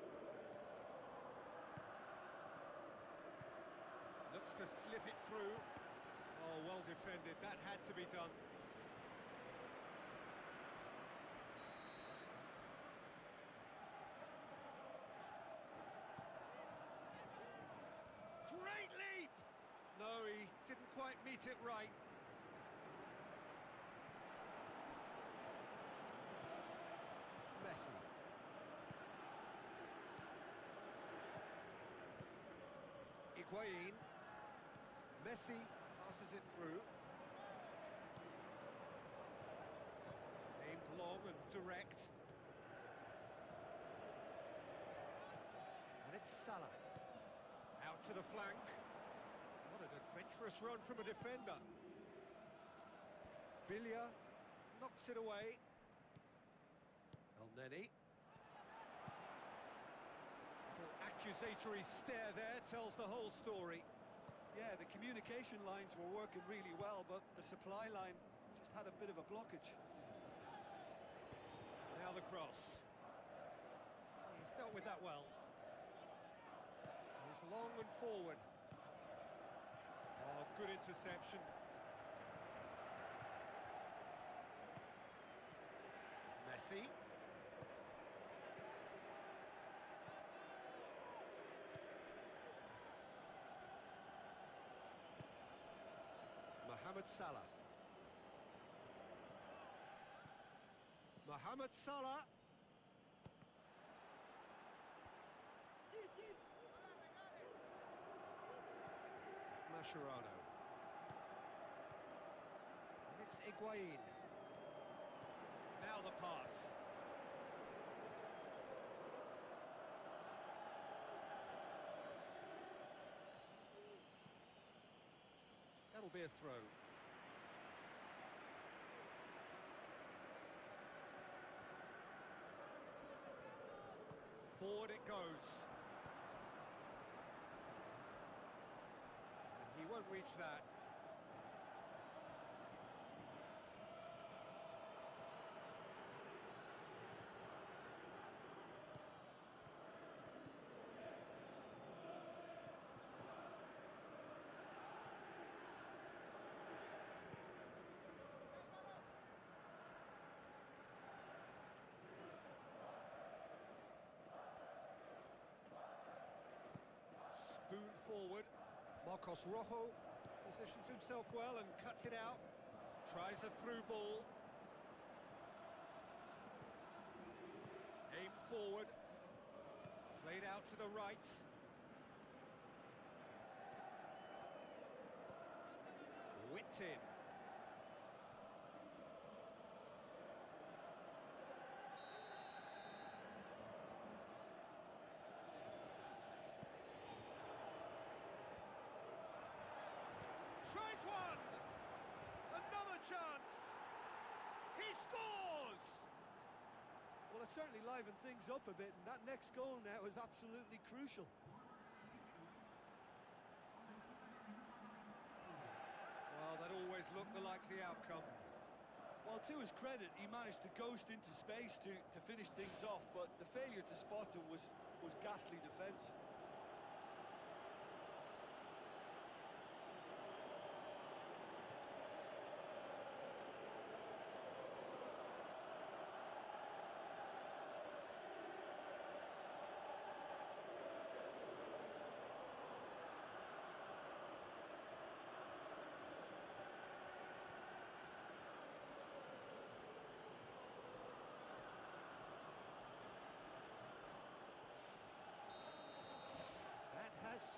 Looks to slip it through. Oh, well defended. That had to be done. Great leap! No, he didn't quite meet it right. Messi. Higuain. Messi passes it through. Aimed long and direct. And it's Salah. Out to the flank. What an adventurous run from a defender. Billia knocks it away. El-Neni. Little accusatory stare there tells the whole story. Yeah, the communication lines were working really well, but the supply line just had a bit of a blockage. Now the cross. He's dealt with that well. Goes long and forward. Oh, good interception. Messi. Mohamed Salah. Mohamed Salah. Mascherano. And it's Higuain. Now the pass. That'll be a throw. Forward it goes. And he won't reach that. Spoon forward. Marcos Rojo positions himself well and cuts it out. Tries a through ball. Aim forward. Played out to the right. Whipped in. Tries one! Another chance! He scores! Well, it certainly livened things up a bit, and that next goal now is absolutely crucial. Well, that always looked the likely outcome. Well, to his credit, he managed to ghost into space to finish things off, but the failure to spot him was ghastly defence.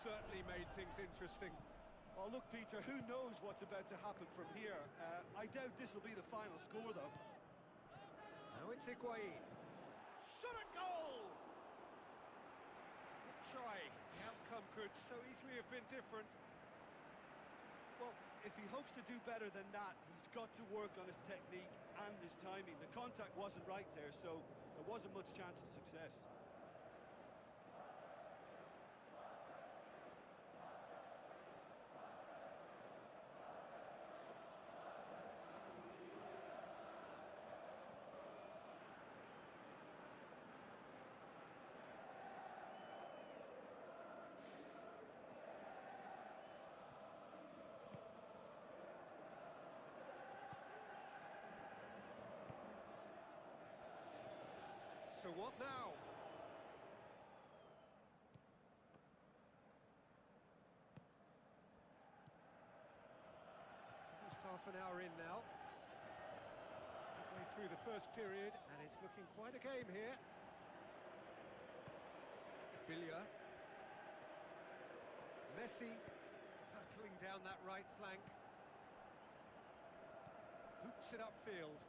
certainly made things interesting. Well, look, Peter, who knows what's about to happen from here? I doubt this will be the final score, though. Now it's Higuain. Shot at goal! Good try. The outcome could so easily have been different. Well, if he hopes to do better than that, he's got to work on his technique and his timing. The contact wasn't right there, so there wasn't much chance of success. So what now? Almost half an hour in now. Halfway through the first period, and it's looking quite a game here. Billia. Messi, hurtling down that right flank. Boots it upfield.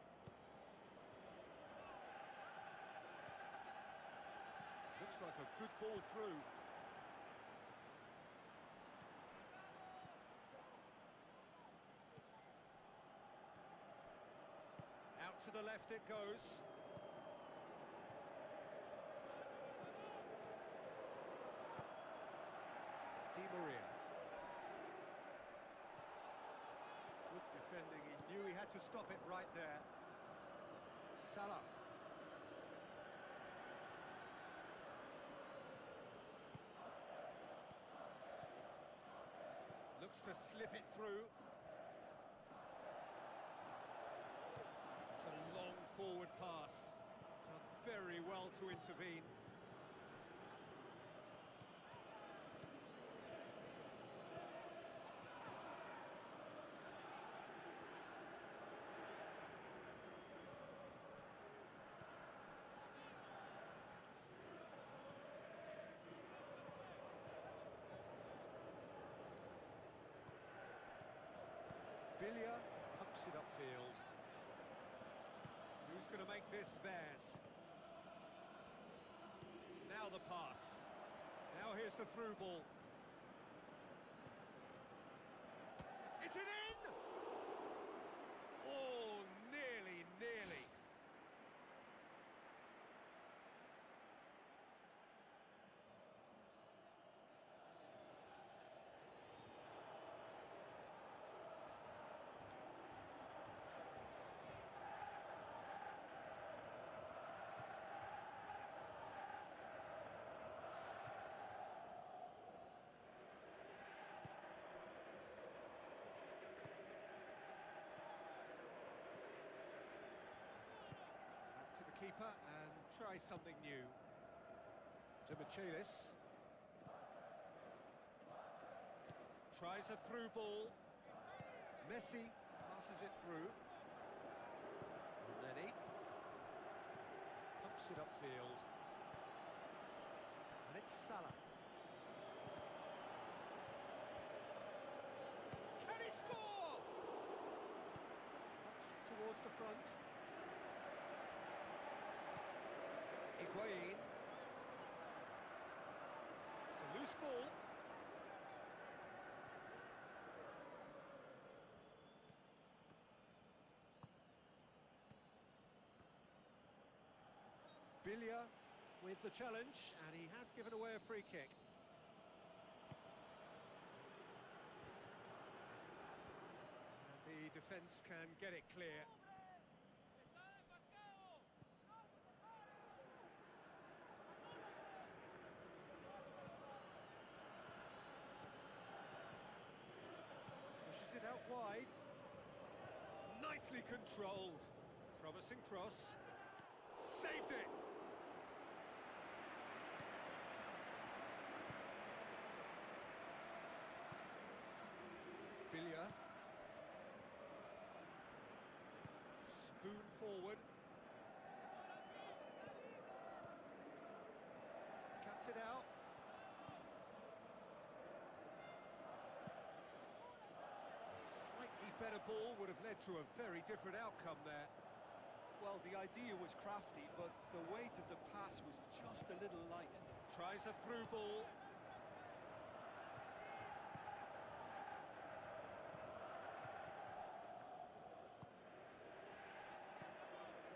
Looks like a good ball through. Out to the left it goes. Di Maria. Good defending. He knew he had to stop it right there. Salah. Looks to slip it through. It's a long forward pass. Done very well to intervene. Billia pumps it upfield. Who's going to make this theirs? Now the pass. Now here's the through ball. Is it in? Oh, nearly, nearly. Keeper and try something new. To Michelis. Tries a through ball. Messi passes it through. Neni pumps it upfield. And it's Salah. Can he score? Knocks it towards the front. Higuain. It's a loose ball. Billia with the challenge, and he has given away a free kick. And the defence can get it clear. Pushes it out wide. Nicely controlled. Promising cross. Saved it. Billia. Spoon forward. Cuts it out. better ball would have led to a very different outcome there. Well, the idea was crafty, but the weight of the pass was just a little light. Tries a through ball.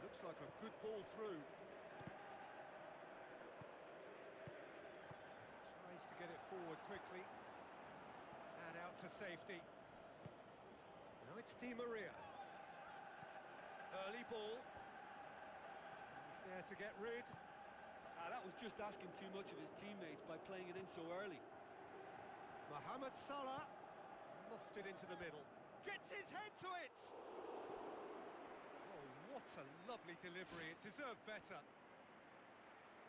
Looks like a good ball through. Tries to get it forward quickly. And out to safety. Now it's Di Maria. Early ball. He's there to get rid. That was just asking too much of his teammates by playing it in so early. Mohamed Salah muffed it into the middle. Gets his head to it! Oh, what a lovely delivery. It deserved better.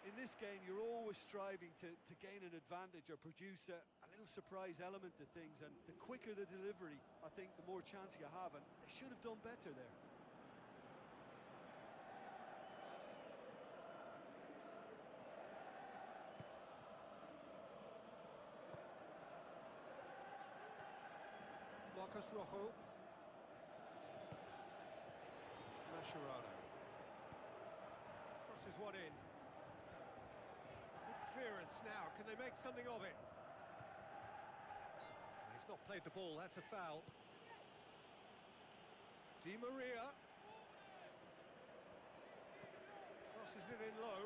In this game, you're always striving to gain an advantage or produce a little surprise element to things, and the quicker the delivery, I think, the more chance you have, and they should have done better there. Marcos Rojo. Mascherano. Crosses one in. Good clearance now. Can they make something of it? He's not played the ball. That's a foul. Di Maria. Crosses it in low.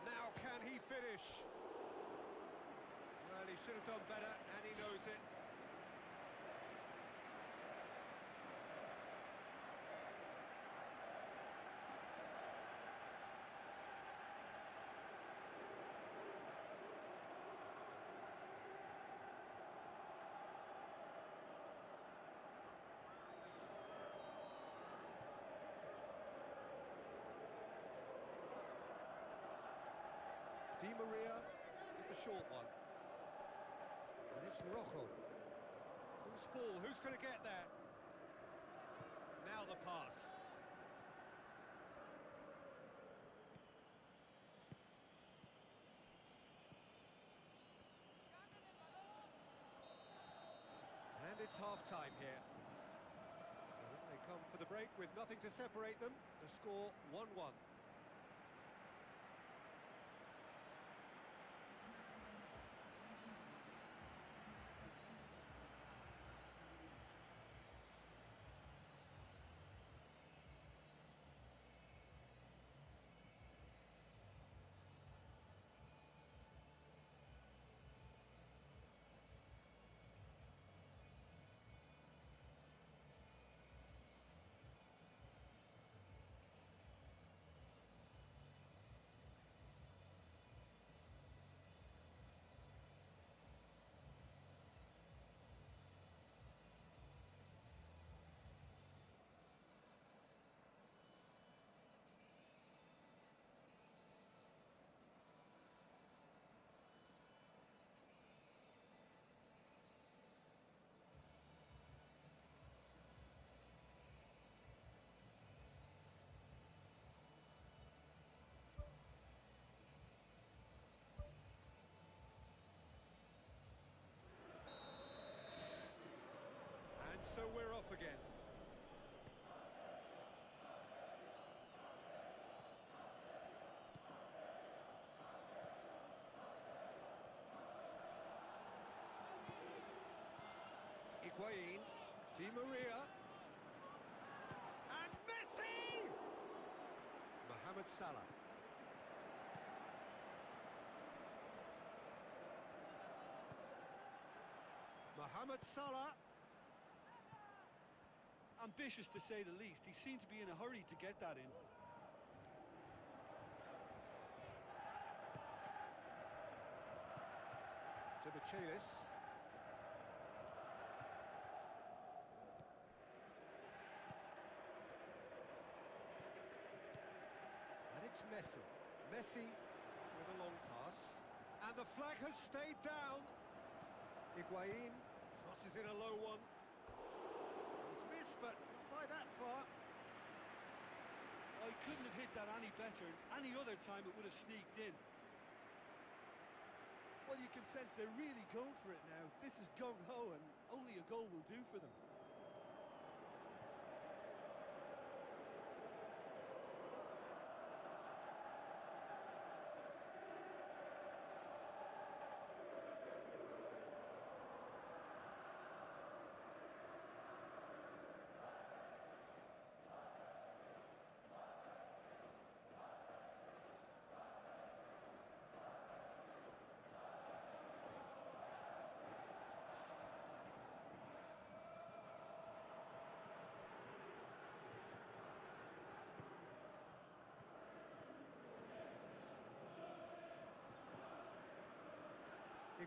Now can he finish? Well, he should have done better, and he knows it. Di Maria with the short one. And it's Rojo. Who's ball? Who's going to get there? Now the pass. And it's half-time here. So they come for the break with nothing to separate them. The score 1-1. So we're off again. Higuain, Di Maria, and Messi! Mohamed Salah. Mohamed Salah. Ambitious to say the least. He seemed to be in a hurry to get that in. To Michelis. And it's Messi. Messi with a long pass. And the flag has stayed down. Higuain crosses in a low one. He's missed, but not by that far. Oh, he couldn't have hit that any better. Any other time it would have sneaked in. Well, you can sense they're really going for it now. This is gung-ho, and only a goal will do for them.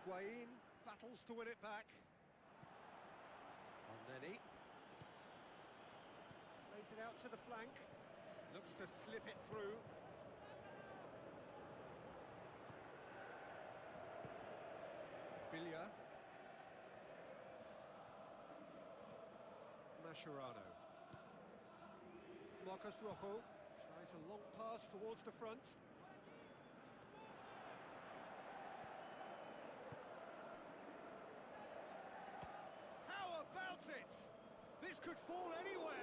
Higuain battles to win it back. Elneny plays it out to the flank. Looks to slip it through. Bilya. Mascherano. Marcos Rojo tries a long pass towards the front. How about it? This could fall anywhere.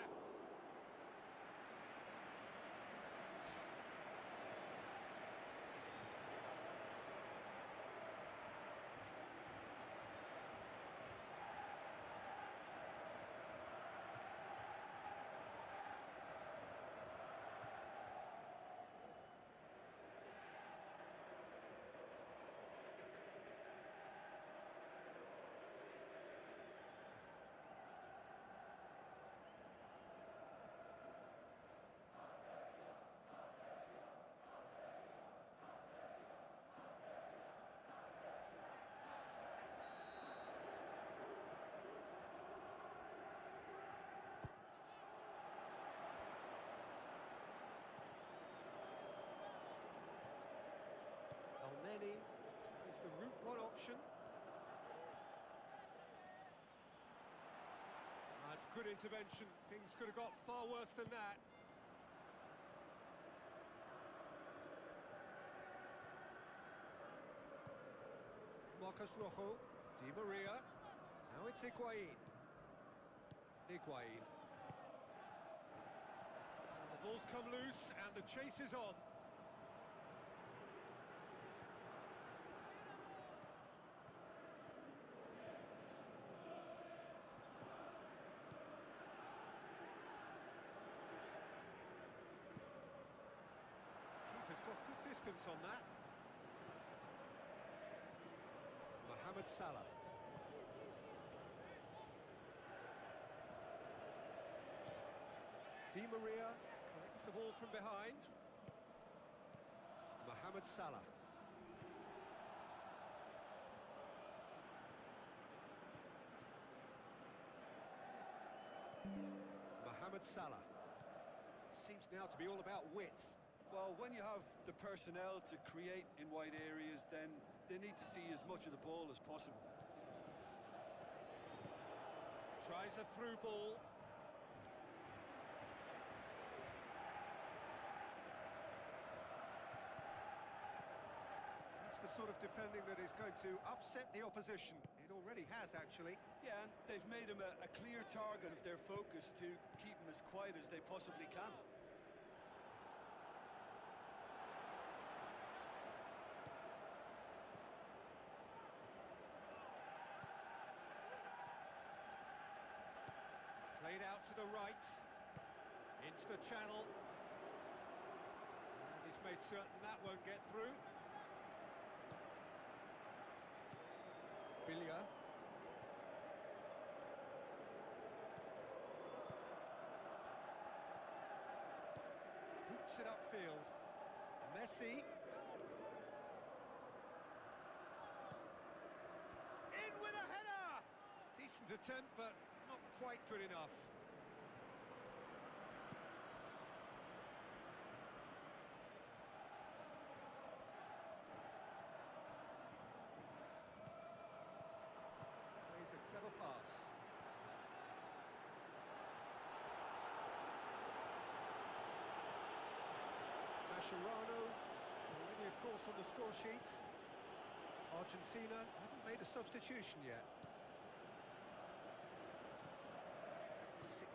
Elneny tries the route one option. That's good intervention. Things could have got far worse than that. Marcos Rojo, Di Maria. Now it's Higuain. Higuain. And the ball's come loose and the chase is on. Keeper's got good distance on that. Mohamed Salah. Di Maria collects the ball from behind. Mohamed Salah. Mohamed Salah. Seems now to be all about width. Well, when you have the personnel to create in wide areas, then they need to see as much of the ball as possible. Tries a through ball. That's the sort of defending that is going to upset the opposition. It already has, actually. Yeah, and they've made him a clear target of their focus to keep him as quiet as they possibly can. Played out to the right, into the channel, and he's made certain that won't get through. Bilya. Boots it upfield. Messi. In with a header! Decent attempt, but not quite good enough. Plays a clever pass. Mascherano, already of course on the score sheet. Argentina haven't made a substitution yet.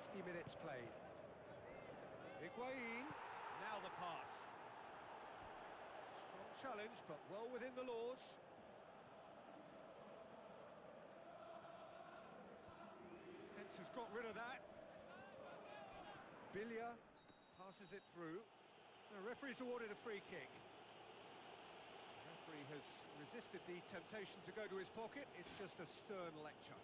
60 minutes played. Higuain, now the pass. Strong challenge, but well within the laws. Defence has got rid of that. Bilya passes it through. The referee's awarded a free kick. The referee has resisted the temptation to go to his pocket. It's just a stern lecture.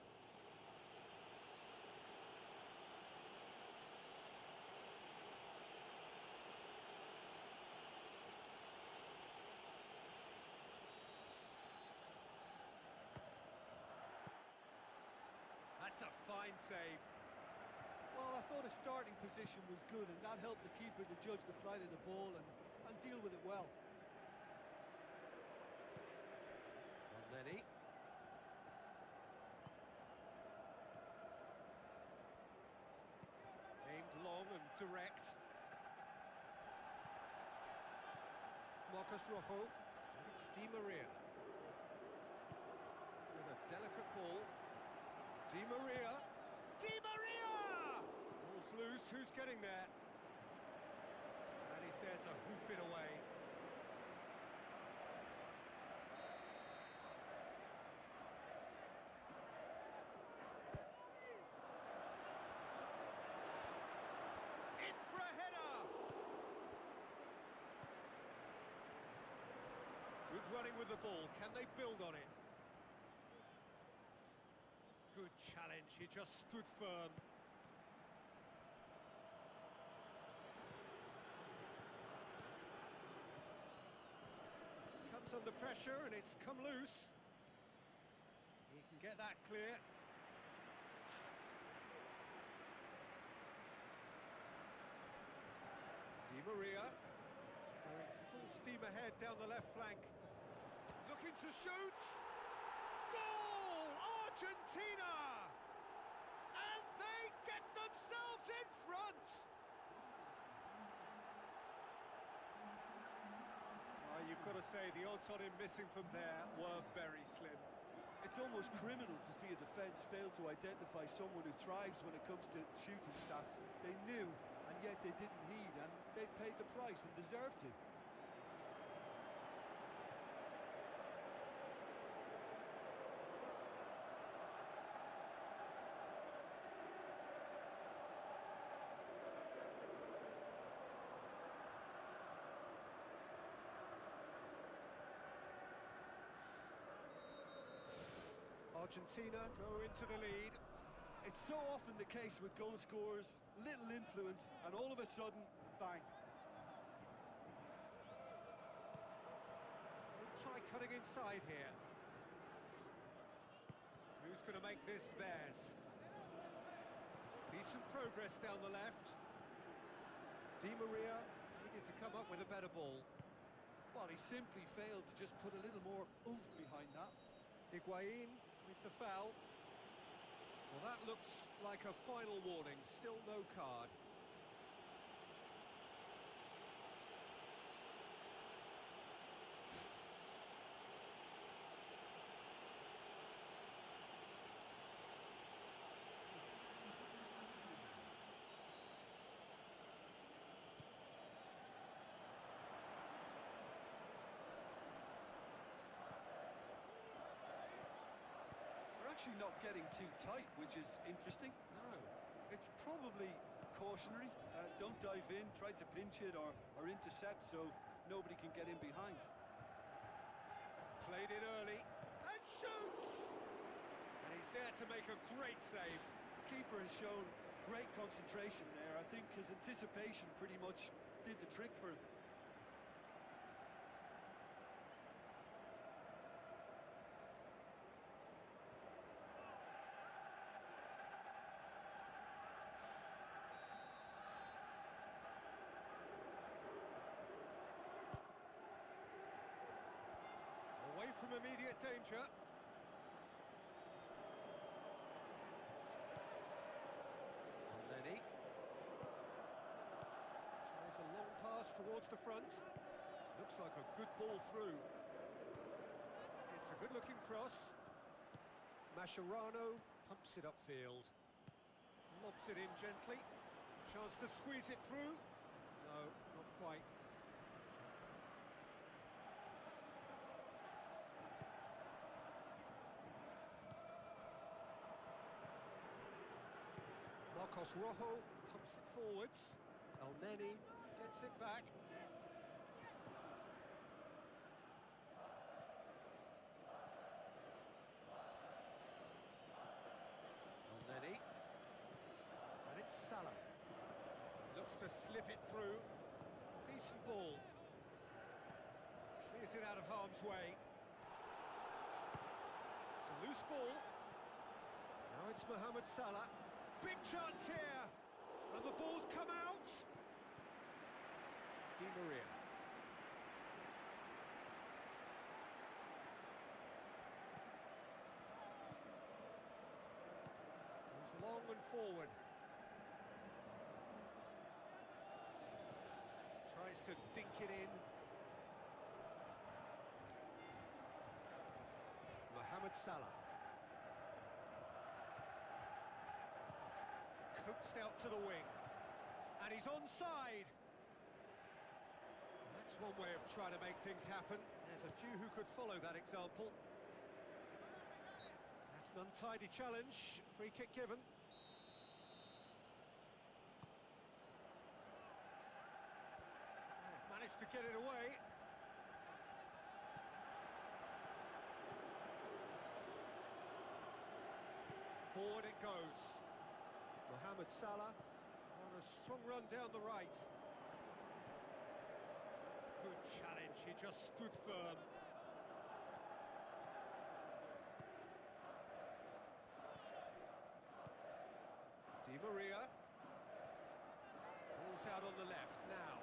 That's a fine save. Well, I thought his starting position was good, and that helped the keeper to judge the flight of the ball and deal with it well. Lenny. Aimed long and direct. Marcus Rojo. And it's Di Maria. With a delicate ball. Di Maria. Di Maria! Ball's loose, who's getting there? And he's there to hoof it away. In for a header! Good running with the ball, can they build on it? Good challenge, he just stood firm. Comes under pressure and it's come loose. He can get that clear. Di Maria going full steam ahead down the left flank. Looking to shoot. Goal! Argentina! And they get themselves in front! You've got to say, the odds on him missing from there were very slim. It's almost criminal to see a defence fail to identify someone who thrives when it comes to shooting stats. They knew, and yet they didn't heed, and they've paid the price and deserve to. Argentina go into the lead. It's so often the case with goal scorers, little influence, and all of a sudden, bang. Could try cutting inside here. Who's going to make this theirs? Decent progress down the left. Di Maria needed to come up with a better ball. Well, he simply failed to just put a little more oomph behind that. Higuain with the foul. Well, that looks like a final warning, still no card. Actually not getting too tight, which is interesting. No. It's probably cautionary. Don't dive in, try to pinch it or intercept so nobody can get in behind. Played it early and shoots! And he's there to make a great save. Keeper has shown great concentration there. I think his anticipation pretty much did the trick for him. Away from immediate danger. Lenny tries a long pass towards the front. Looks like a good ball through. It's a good-looking cross. Mascherano pumps it upfield. Lobs it in gently. Chance to squeeze it through. No, not quite. Marcos Rojo pumps it forwards. Elneny gets it back. Elneny. And it's Salah. Looks to slip it through. Decent ball. Clears it out of harm's way. It's a loose ball. Now Now it's Mohamed Salah. Big chance here. And the ball's come out. Di Maria. Goes long and forward. Tries to dink it in. Mohamed Salah. Coaxed out to the wing. And he's onside. That's one way of trying to make things happen. There's a few who could follow that example. That's an untidy challenge. Free kick given. They've managed to get it away. Forward it goes. Mohamed Salah on a strong run down the right. Good challenge, he just stood firm. Di Maria. Ball's out on the left now.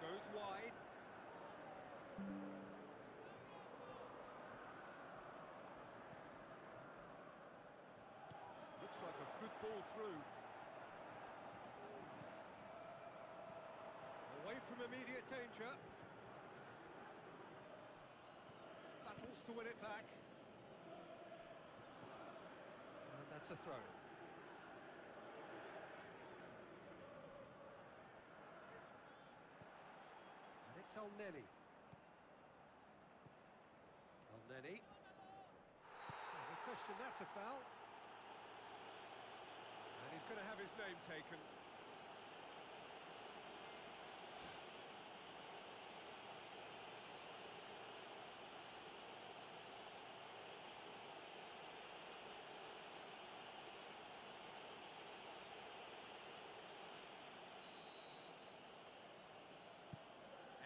Goes wide. Looks like a good ball through. Away from immediate danger. Battles to win it back. And that's a throw. And it's El-Neni. El-Neni. No question, that's a foul. And he's going to have his name taken.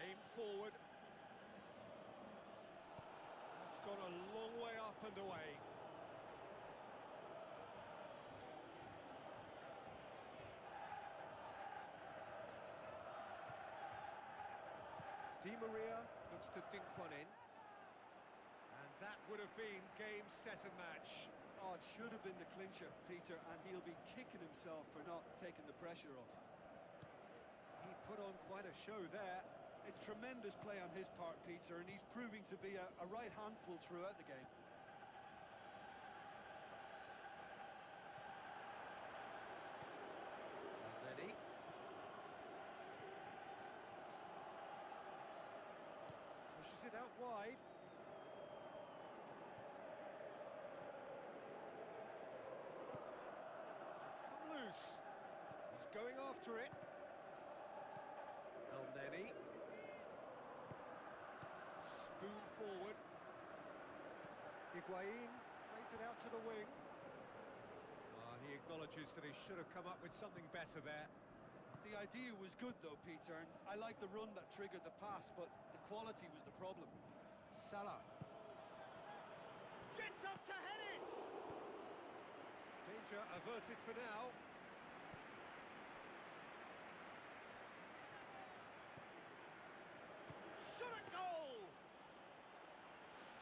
Aim forward. It's gone a long way up and away. Di Maria looks to dink one in. And that would have been game, set and match. Oh, it should have been the clincher, Peter, and he'll be kicking himself for not taking the pressure off. He put on quite a show there. It's tremendous play on his part, Peter, and he's proving to be a right handful throughout the game. El-Neni. Pushes it out wide. He's come loose. He's going after it. El-Neni. Spoon forward. Higuain plays it out to the wing. He acknowledges that he should have come up with something better there. The idea was good though, Peter, and I like the run that triggered the pass, but the quality was the problem. Salah. Gets up to head it! Danger averted for now. Shot at goal!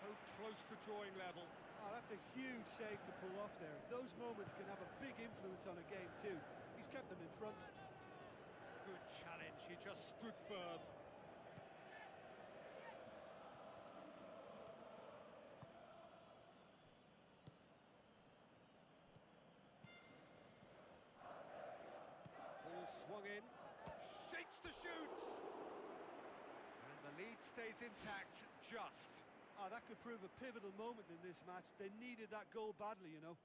So close to drawing level. Oh, that's a huge save to pull off there. Those moments can have a big influence on a game too. He's kept them in front. Good challenge, he just stood firm. Ball swung in, shapes to shoot! And the lead stays intact, just. Oh, that could prove a pivotal moment in this match. They needed that goal badly, you know.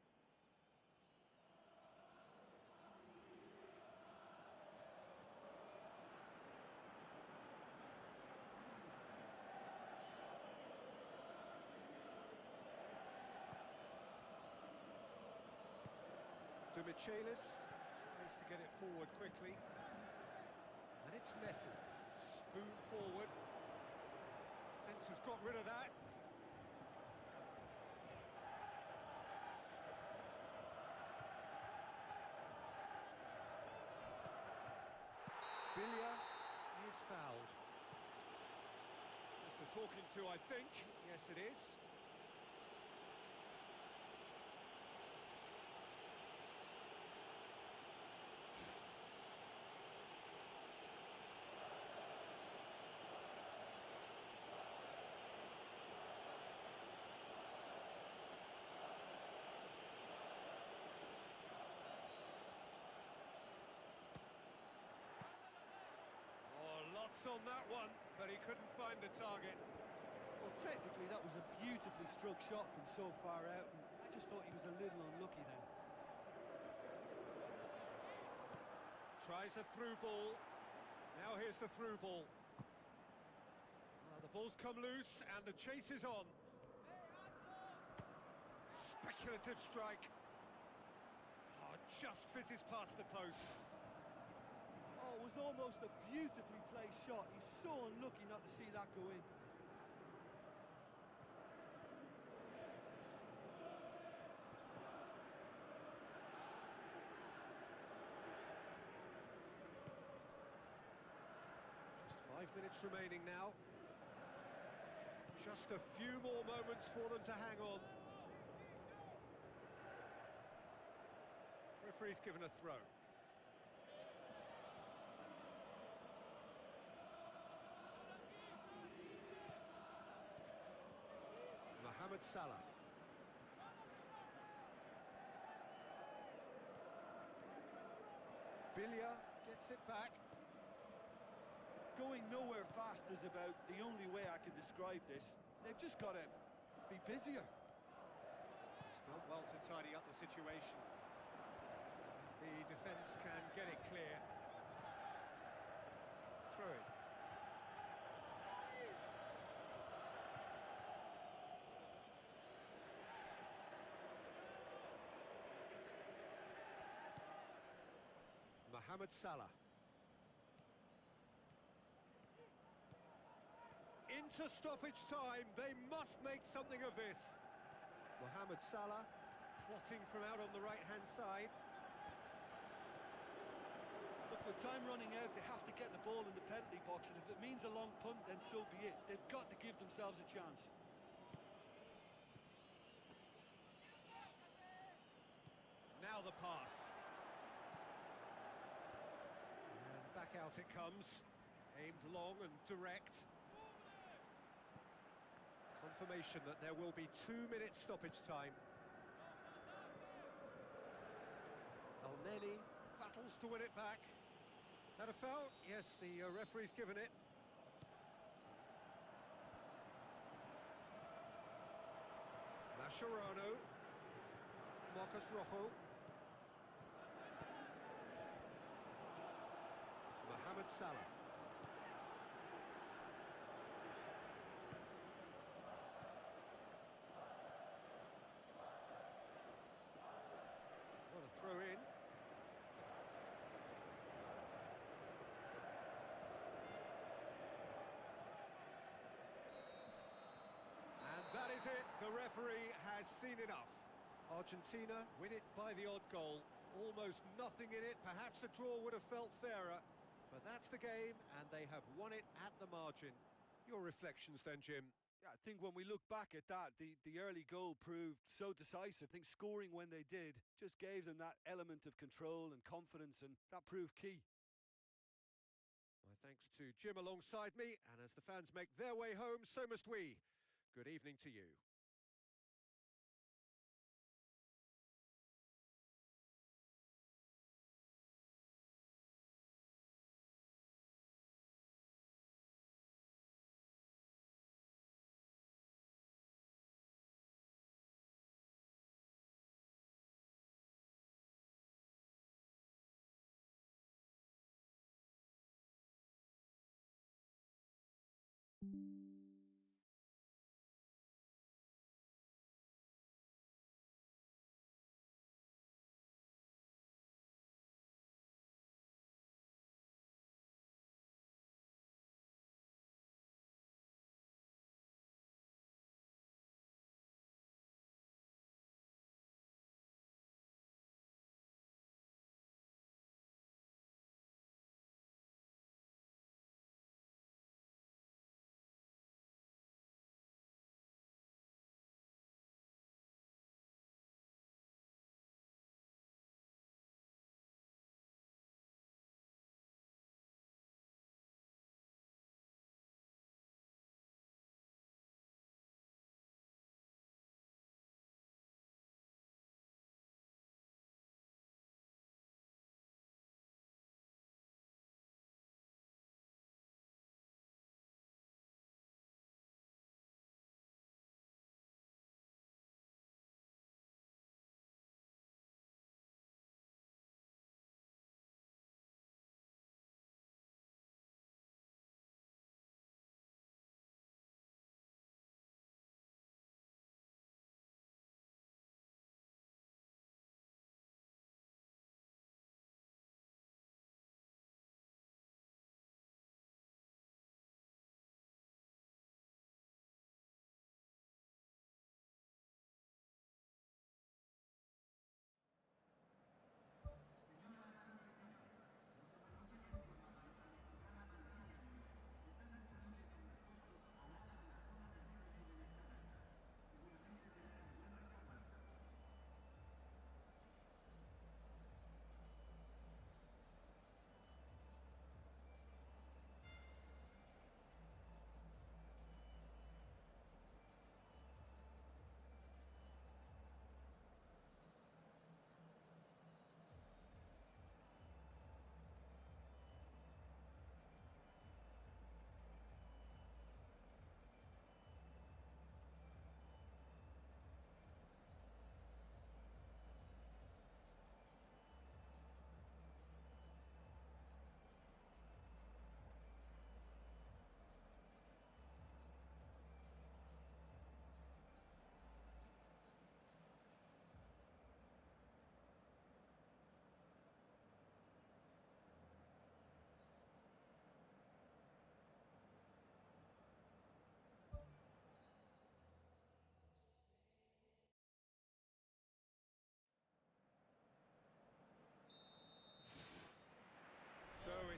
Michelis tries to get it forward quickly. And it's Messi. Spoon forward. Defence has got rid of that. Bilia is fouled. Just a talking to, I think. Yes, it is. Lots on that one, but he couldn't find the target. Well, technically, that was a beautifully struck shot from so far out, and I just thought he was a little unlucky then. Tries a through ball. Now here's the through ball. The ball's come loose, and the chase is on. Speculative strike. Oh, just fizzes past the post. Oh, it was almost a beautifully placed shot. He's so unlucky not to see that go in. Just 5 minutes remaining now. Just a few more moments for them to hang on. Referee's given a throw. Mohamed Salah. Bilia gets it back. Going nowhere fast is about the only way I can describe this. They've just got to be busier. Still well to tidy up the situation. The defence can get it clear. Throw it. Mohamed Salah. Into stoppage time, they must make something of this. Mohamed Salah plotting from out on the right-hand side. Look, with time running out, they have to get the ball in the penalty box, and if it means a long punt, then so be it. They've got to give themselves a chance. Now the pass. And back out it comes. Aimed long and direct. Confirmation that there will be 2 minutes stoppage time. El Neni battles to win it back. Is that a foul? Yes, the referee's given it. Mascherano. Marcus Rojo. Mohamed Salah. What a throw in. And that is it. The referee has seen enough. Argentina win it by the odd goal. Almost nothing in it. Perhaps a draw would have felt fairer. But that's the game, and they have won it at the margin. Your reflections then, Jim? Yeah, I think when we look back at that, the early goal proved so decisive. I think scoring when they did just gave them that element of control and confidence, and that proved key. My thanks to Jim alongside me, and as the fans make their way home, so must we. Good evening to you.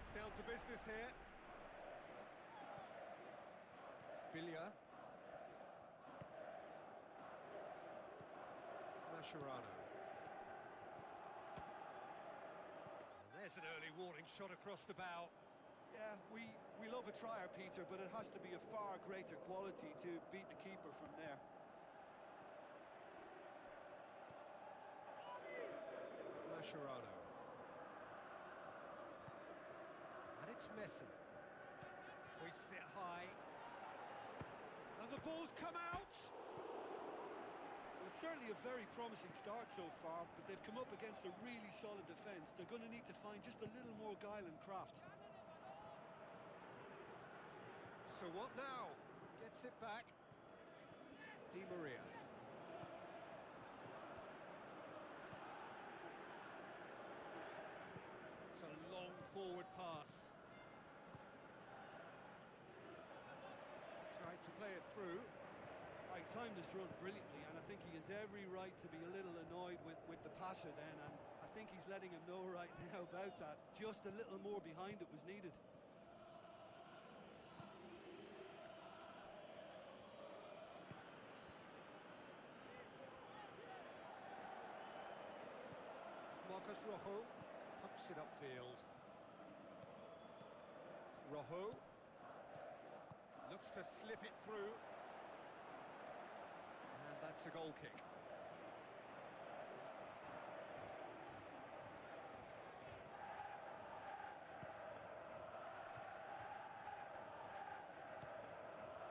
It's down to business here. Billia. Mascherano. And there's an early warning shot across the bow. Yeah, we love a trier, Peter, but it has to be a far greater quality to beat the keeper from there. Mascherano. And it's Messi. Hoists it high. And the ball's come out! Well, it's certainly a very promising start so far, but they've come up against a really solid defence. They're going to need to find just a little more guile and craft. So what now? Gets it back. Di Maria. It's a long forward pass. Tried to play it through. He timed this run brilliantly, and I think he has every right to be a little annoyed with the passer then, and I think he's letting him know right now about that. Just a little more behind it was needed. Marcus Rojo pumps it upfield. Rojo looks to slip it through. And that's a goal kick.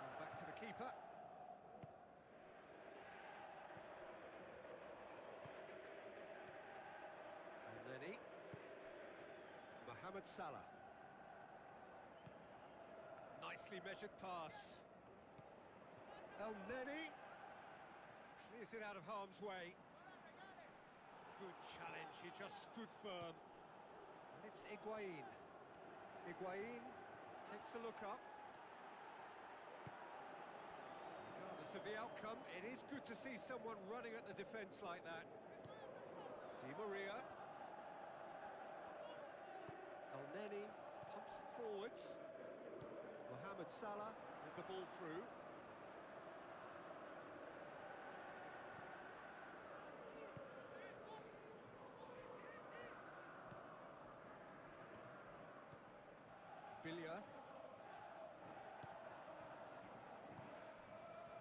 And back to the keeper. Neni. Mohamed Salah. Nicely measured pass. El Neni clears it out of harm's way. Good challenge, he just stood firm. And it's Higuain. Higuain takes a look up. Regardless of the outcome, it is good to see someone running at the defence like that. Di Maria. El Neni pumps it forwards. Mohamed Salah with the ball through. Billia.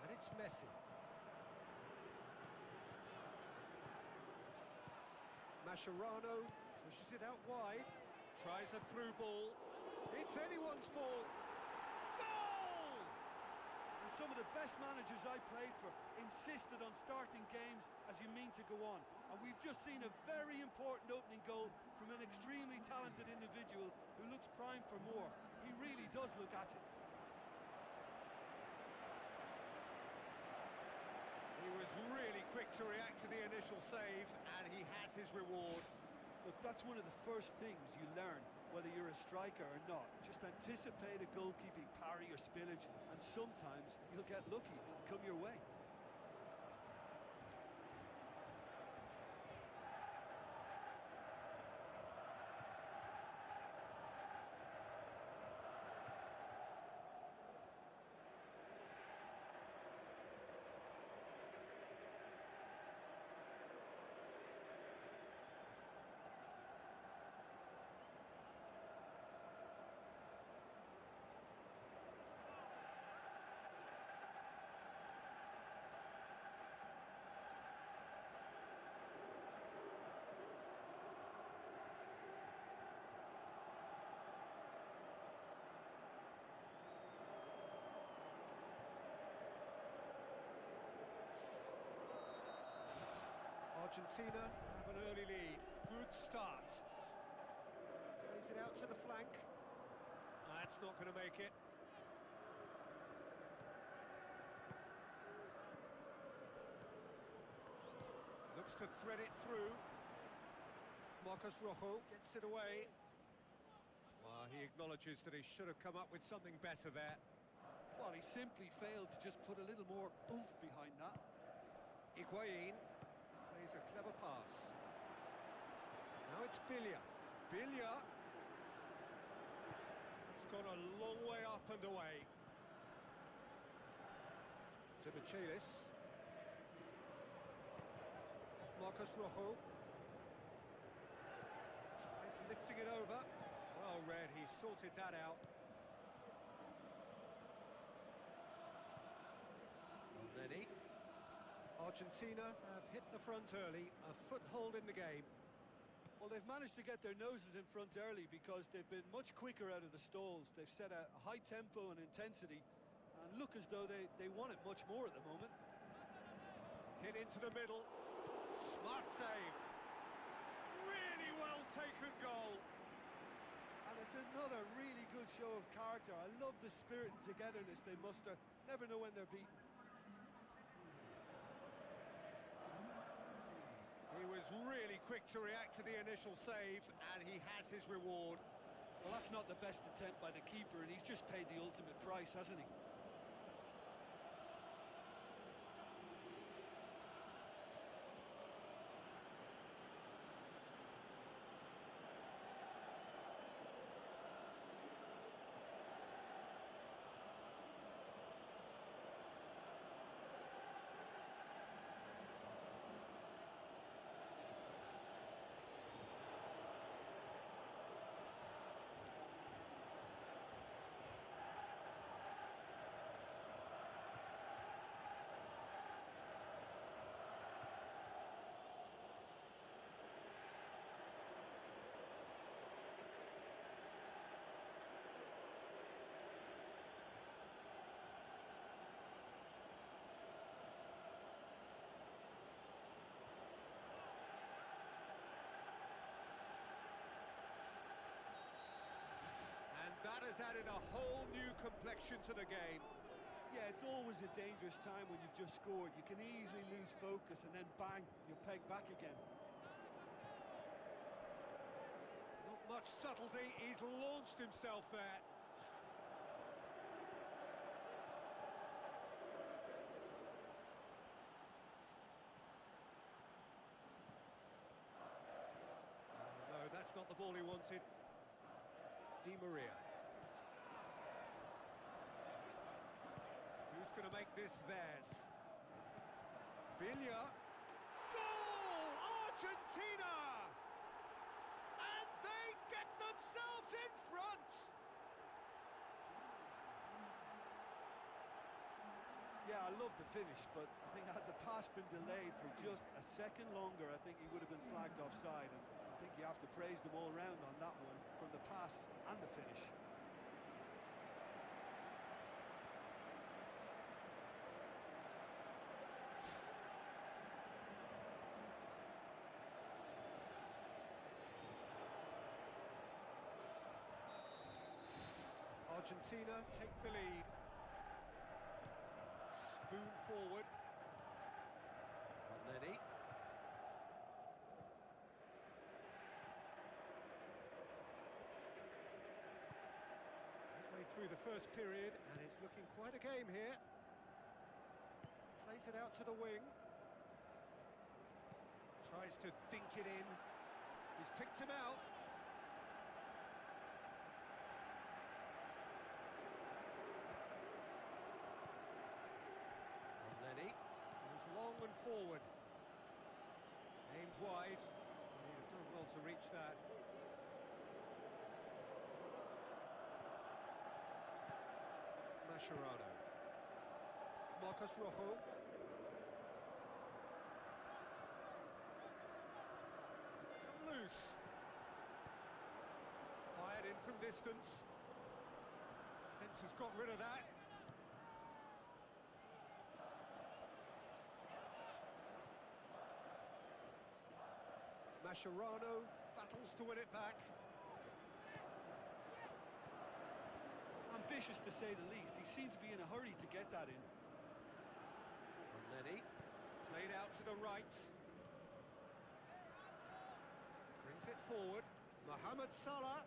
And it's Messi. Mascherano pushes it out wide. Tries a through ball. It's anyone's ball. Goal! And some of the best managers I played for insisted on starting games as you mean to go on. And we've just seen a very important opening goal from an extremely talented individual who looks primed for more. He really does look at it. He was really quick to react to the initial save, and he has his reward. Look, that's one of the first things you learn, whether you're a striker or not. Just anticipate a goalkeeping parry or spillage, and sometimes you'll get lucky. It'll come your way. Argentina have an early lead. Good start. Plays it out to the flank. That's not going to make it. Looks to thread it through. Marcus Rojo gets it away. Well, he acknowledges that he should have come up with something better there. Well, he simply failed to just put a little more oomph behind that. Higuain plays a clever pass. Now it's Billia. Billia. gone a long way up and away. To Michelis. Marcus Rojo. Tries lifting it over. Well read, he sorted that out. Already. Argentina have hit the front early, a foothold in the game. Well, they've managed to get their noses in front early because they've been much quicker out of the stalls. They've set a high tempo and intensity and look as though they want it much more at the moment. Hit into the middle. Smart save. Really well taken goal. And it's another really good show of character. I love the spirit and togetherness they muster. Never know when they're beaten. He was really quick to react to the initial save, and he has his reward. Well, that's not the best attempt by the keeper, and he's just paid the ultimate price, hasn't he? That has added a whole new complexion to the game. Yeah, it's always a dangerous time when you've just scored. You can easily lose focus and then bang, you're pegged back again. Not much subtlety, he's launched himself there. No, that's not the ball he wanted. Di Maria. Who's going to make this theirs? Villa. Goal! Argentina! And they get themselves in front! Yeah, I love the finish, but I think had the pass been delayed for just a second longer, I think he would have been flagged offside. And I think you have to praise them all round on that one, from the pass and the finish. Argentina take the lead. Spoon forward. Already. Midway through the first period, and it's looking quite a game here. Plays it out to the wing. Tries to dink it in. He's picked him out. Long and forward. Aimed wide. He'd have done well to reach that. Mascherano. Marcus Rojo. It's come loose. Fired in from distance. Defence has got rid of that. Mascherano battles to win it back. Ambitious to say the least. He seemed to be in a hurry to get that in. Already played out to the right. Brings it forward. Mohamed Salah.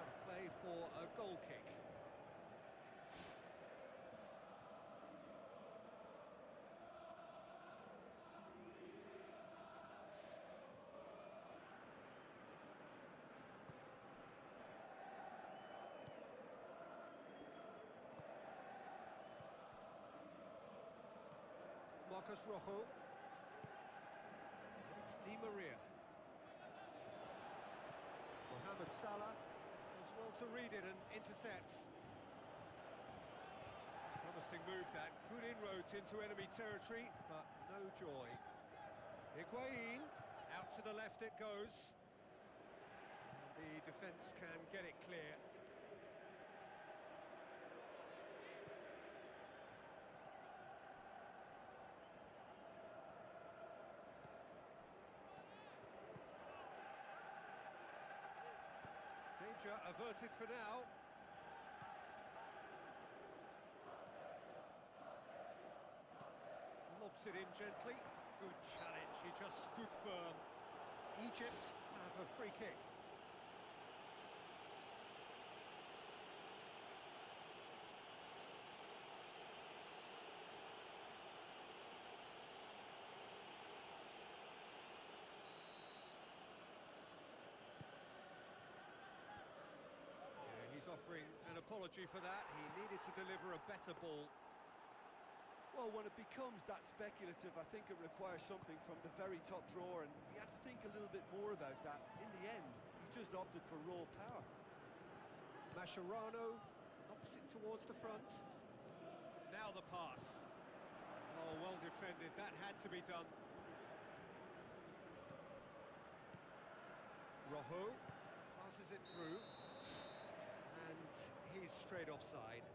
Out of play for a goal kick. Marcos Rojo. It's Di Maria. Mohamed Salah does well to read it and intercepts. Promising move that, good inroads into enemy territory, but no joy. Higuain, out to the left it goes. And the defence can get it clear. Danger averted for now. Lobs it in gently. Good challenge, he just stood firm. Egypt have a free kick. He's offering an apology for that. He needed to deliver a better ball. Well, when it becomes that speculative, I think it requires something from the very top drawer, and he had to think a little bit more about that. In the end, he's just opted for raw power. Mascherano knocks it towards the front. Now the pass. Oh, well defended. That had to be done. Rojo passes it through. And he's straight offside.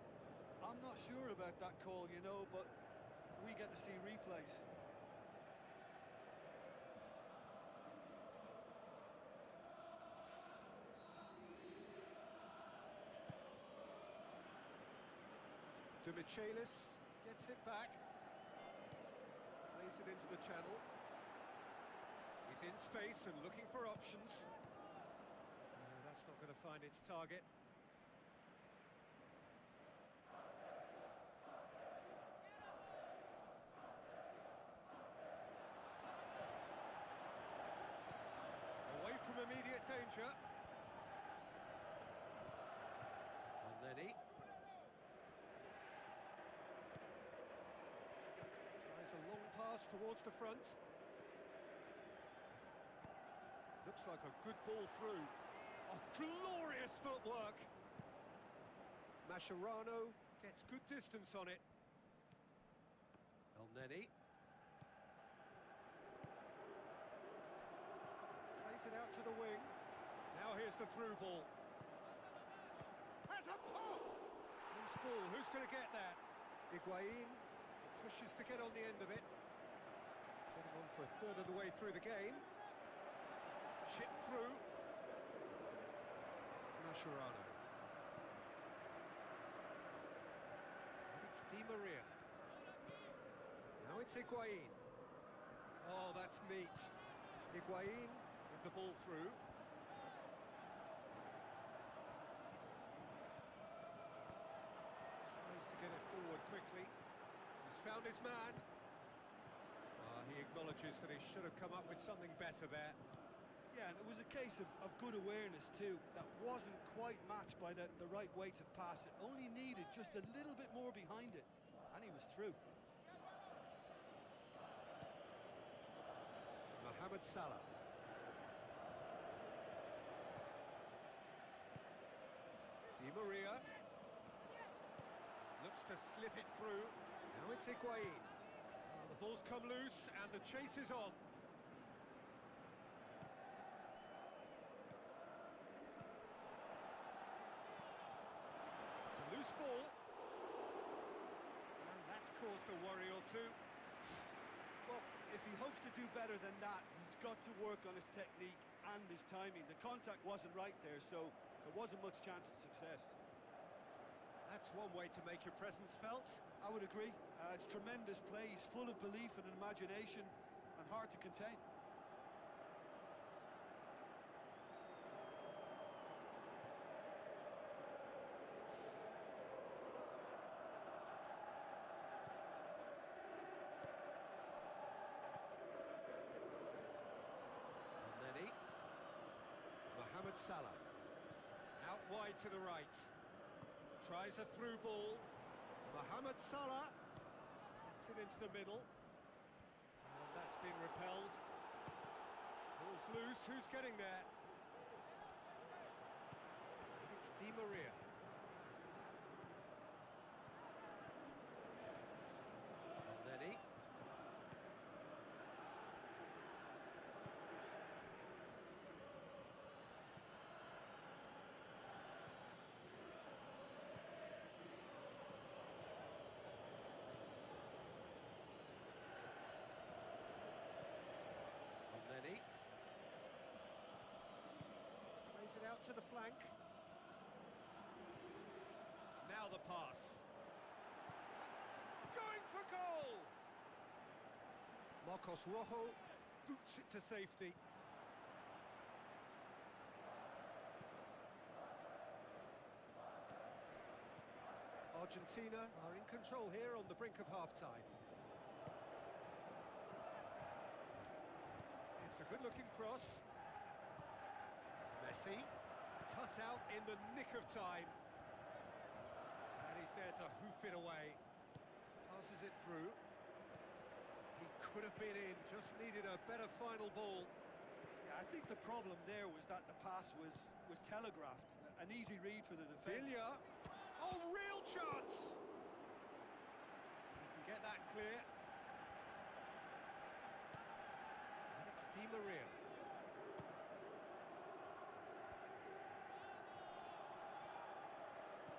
I'm not sure about that call, you know, but we get to see replays. De Michelis gets it back. Plays it into the channel. He's in space and looking for options. That's not going to find its target. From immediate danger. Elneny. Tries a long pass towards the front. Looks like a good ball through. Oh, glorious footwork! Mascherano gets good distance on it. Elneny. It out to the wing. Now here's the through ball. Has a pop! Loose ball, who's going to get that? Higuain pushes to get on the end of it. Getting on for a third of the way through the game. Chip through. Mascherano. And it's Di Maria. Now it's Higuain. Oh, that's neat. Higuain the ball through. Tries to get it forward quickly. He's found his man. He acknowledges that he should have come up with something better there. Yeah, and it was a case of good awareness too. That wasn't quite matched by the right weight of pass. It only needed just a little bit more behind it, and he was through. Mohamed Salah. Di Maria looks to slip it through. Now it's Higuain. The ball's come loose and the chase is on. It's a loose ball. And that's caused a worry or two. Well, if he hopes to do better than that, he's got to work on his technique and his timing. The contact wasn't right there, so there wasn't much chance of success. That's one way to make your presence felt. I would agree. It's tremendous play. He's full of belief and imagination and hard to contain. Elneny. Mohamed Salah. Out wide to the right. Tries a through ball. Mohamed Salah gets it into the middle. been repelled. Ball's loose, who's getting there? It's Di Maria. Elneny. Elneny. Plays it out to the flank. Now the pass. Going for goal! Marcos Rojo boots it to safety. Argentina are in control here on the brink of half-time. It's a good-looking cross. Messi, cut out in the nick of time. And he's there to hoof it away. Passes it through. He could have been in, just needed a better final ball. Yeah, I think the problem there was that the pass was telegraphed. An easy read for the defence. Villa. Oh, real chance! He can get that clear. And it's Di Maria.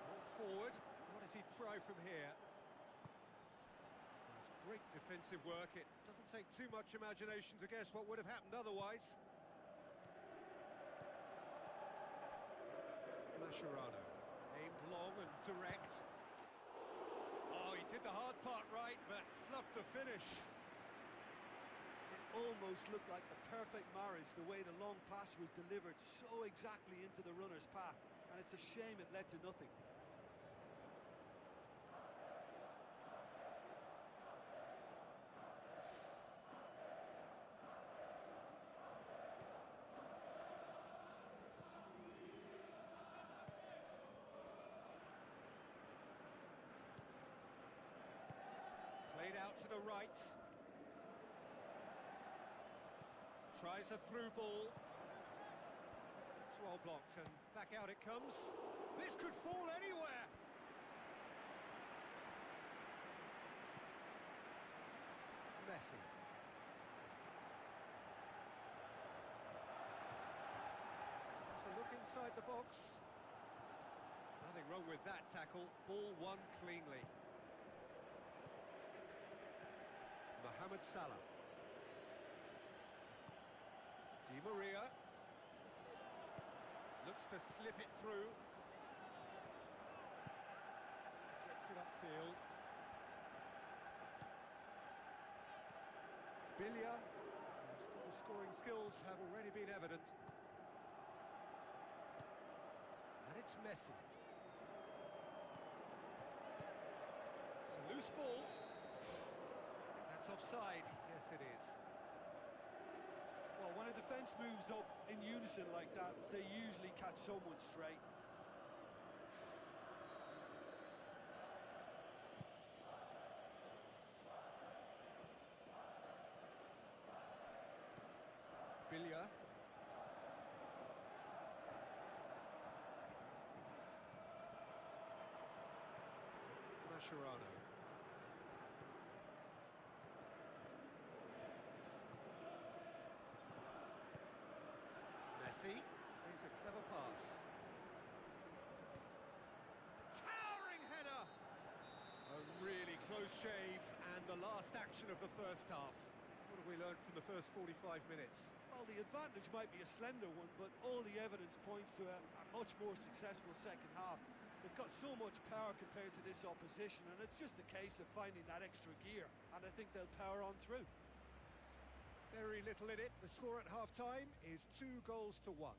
Ball forward. What does he try from here? That's great defensive work. It doesn't take too much imagination to guess what would have happened otherwise. Mascherano. Aimed long and direct. Oh, he did the hard part right, but fluffed the finish. It almost looked like the perfect marriage, the way the long pass was delivered so exactly into the runner's path. And it's a shame it led to nothing. Played out to the right. Tries a through ball. It's well blocked and back out it comes. This could fall anywhere. Messi. There's a look inside the box. Nothing wrong with that tackle. Ball won cleanly. Mohamed Salah. Di Maria. Looks to slip it through. Gets it upfield. Villa, whose goal-scoring skills have already been evident. And it's Messi. It's a loose ball. That's offside. Yes, it is. Well, when a defence moves up in unison like that, they usually catch someone straight. Villa. Mascherano. Messi plays a clever pass. Towering header! A really close shave and the last action of the first half. What have we learned from the first 45 minutes? Well, the advantage might be a slender one, but all the evidence points to a much more successful second half. They've got so much power compared to this opposition, and it's just a case of finding that extra gear, and I think they'll power on through. Very little in it. The score at half-time is 2-1.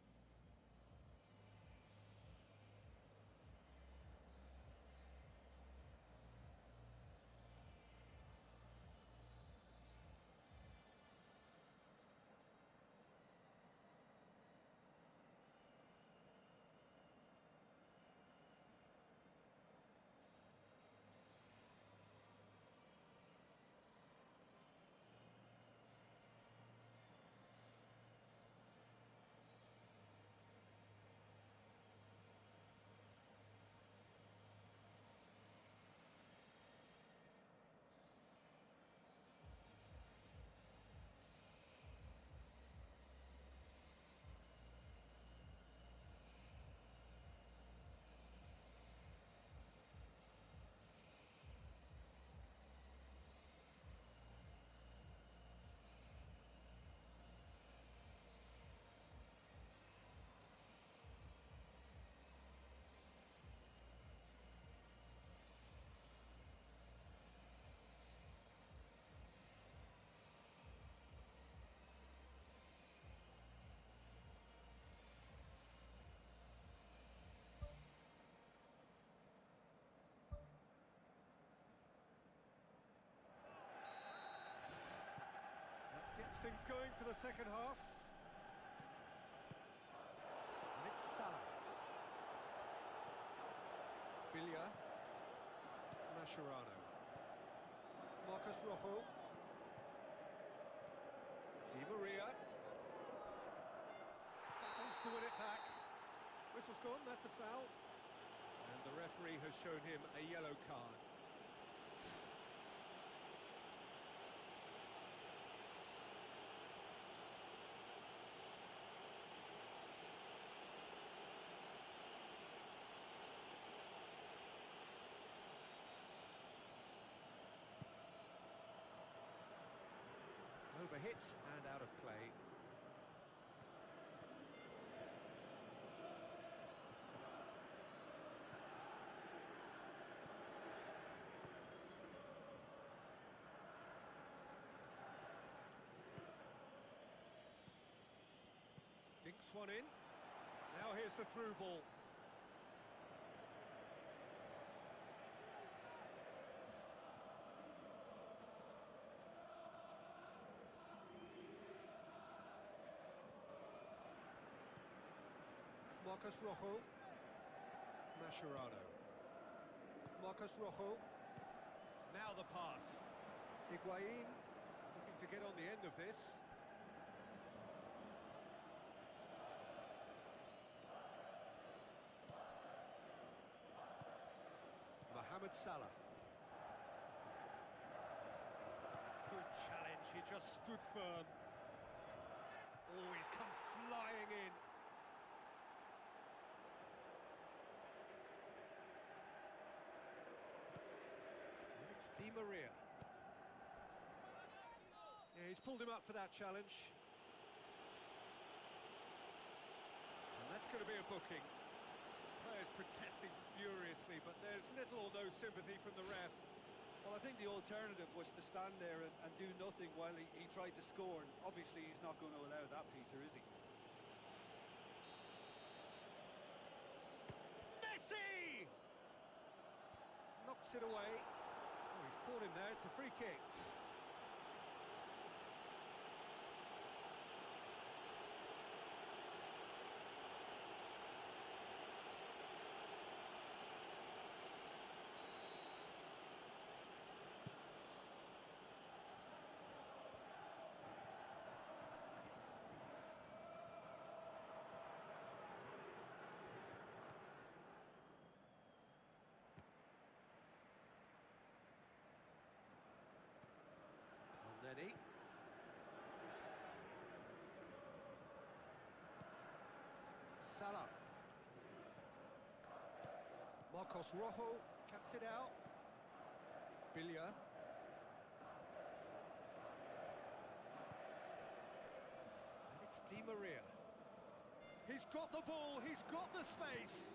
things going for the second half. And it's Salah. Bilya. Mascherano. Marcus Rojo. Di Maria. Battles to win it back. Whistle's gone, that's a foul. And the referee has shown him a yellow card. Overhit and out of play. Dinks one in. Now here's the through ball. Marcus Rojo. Mascherano. Marcus Rojo. Now the pass. Higuain looking to get on the end of this. Mohamed Salah. Good challenge, he just stood firm. Oh, he's come flying in. And it's Di Maria. Yeah, he's pulled him up for that challenge. And that's going to be a booking. Players protesting furiously, but there's little or no sympathy from the ref. Well, I think the alternative was to stand there and do nothing while he tried to score, and obviously he's not going to allow that, Peter, is he? Messi! Knocks it away. Oh, he's caught him there, it's a free kick. Nenny. Salah. Marcos Rojo cuts it out. Bilya. And it's Di Maria. He's got the ball, he's got the space.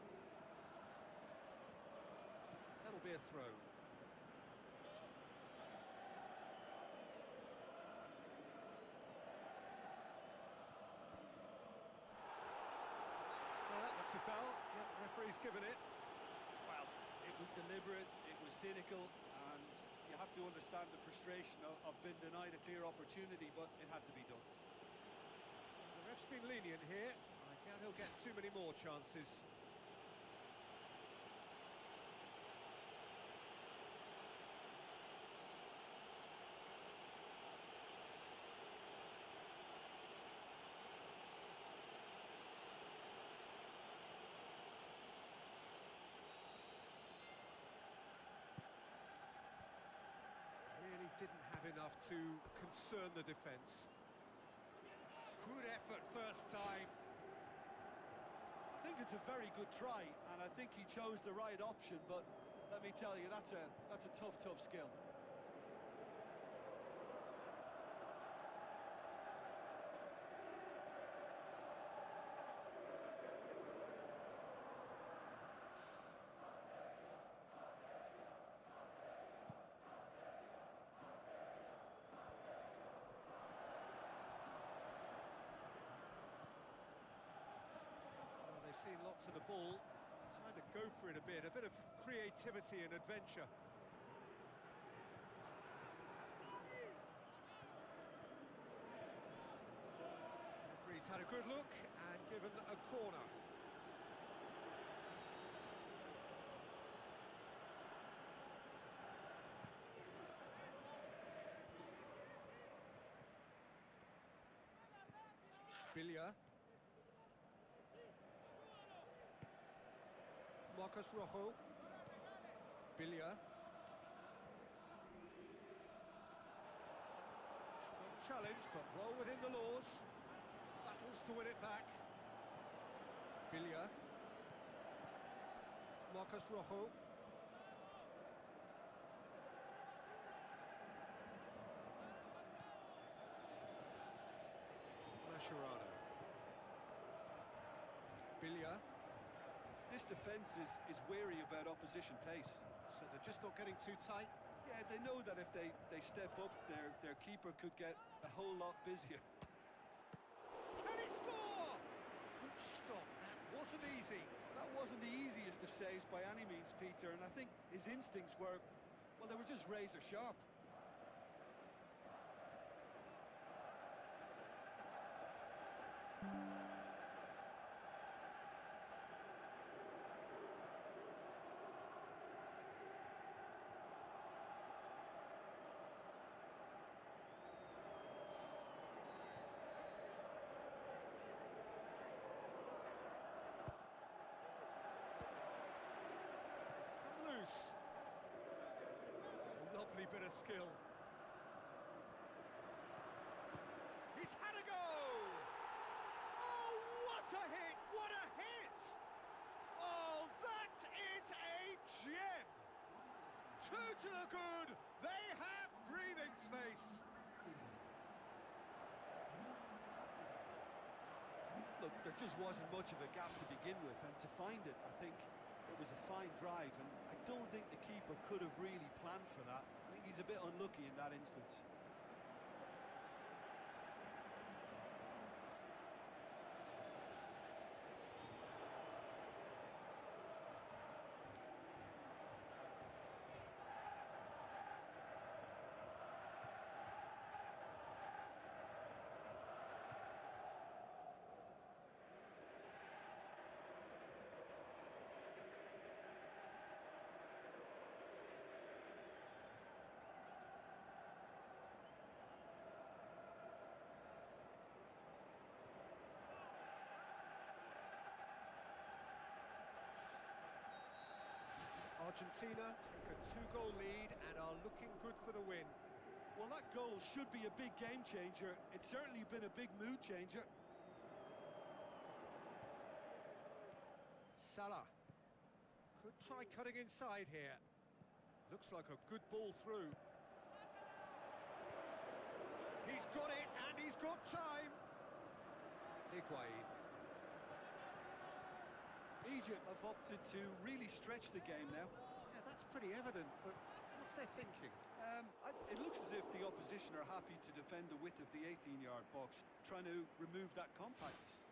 That'll be a throw. A foul. Yep, referee's given it. Well, it was deliberate, it was cynical, and you have to understand the frustration of being denied a clear opportunity, but it had to be done. The ref's been lenient here. I doubt he'll get too many more chances. Didn't have enough to concern the defence. Good effort first time. I think it's a very good try, and I think he chose the right option, but let me tell you, that's a tough skill. Seen lots of the ball, time to go for it a bit of creativity and adventure. a good look and given a corner. Billia. Marcos Rojo. Billia. Strong challenge, but well within the laws. Battles to win it back. Billia. Marcos Rojo. Mascherano. Billia. This defence is wary about opposition pace. So they're just not getting too tight? Yeah, they know that if they step up, their keeper could get a whole lot busier. Can he score? Good stop, that wasn't easy. That wasn't the easiest of saves by any means, Peter, and I think his instincts were, well, they were just razor sharp. Loose. Lovely bit of skill. He's had a go! Oh, what a hit! What a hit! Oh, that is a gem! Two to the good. They have breathing space. Look, there just wasn't much of a gap to begin with, and to find it, I think it was a fine drive, and I don't think the keeper could have really planned for that. I think he's a bit unlucky in that instance. Argentina take a two-goal lead and are looking good for the win. Well, that goal should be a big game changer. It's certainly been a big mood changer. Salah could try cutting inside here. Looks like a good ball through. He's got it and he's got time. Higuain. Egypt have opted to really stretch the game now. Yeah, that's pretty evident, but what's their thinking? It looks as if the opposition are happy to defend the width of the 18-yard box, trying to remove that compactness.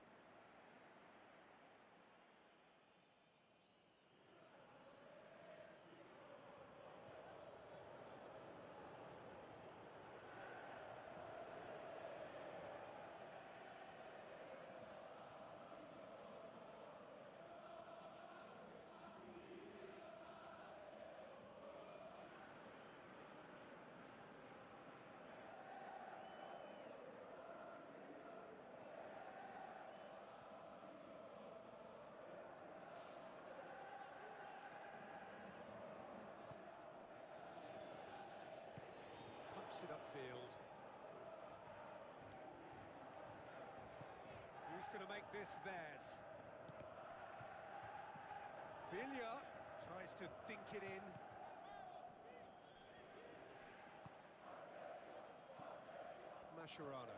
It upfield. Who's going to make this theirs? Billia tries to dink it in. Mascherano.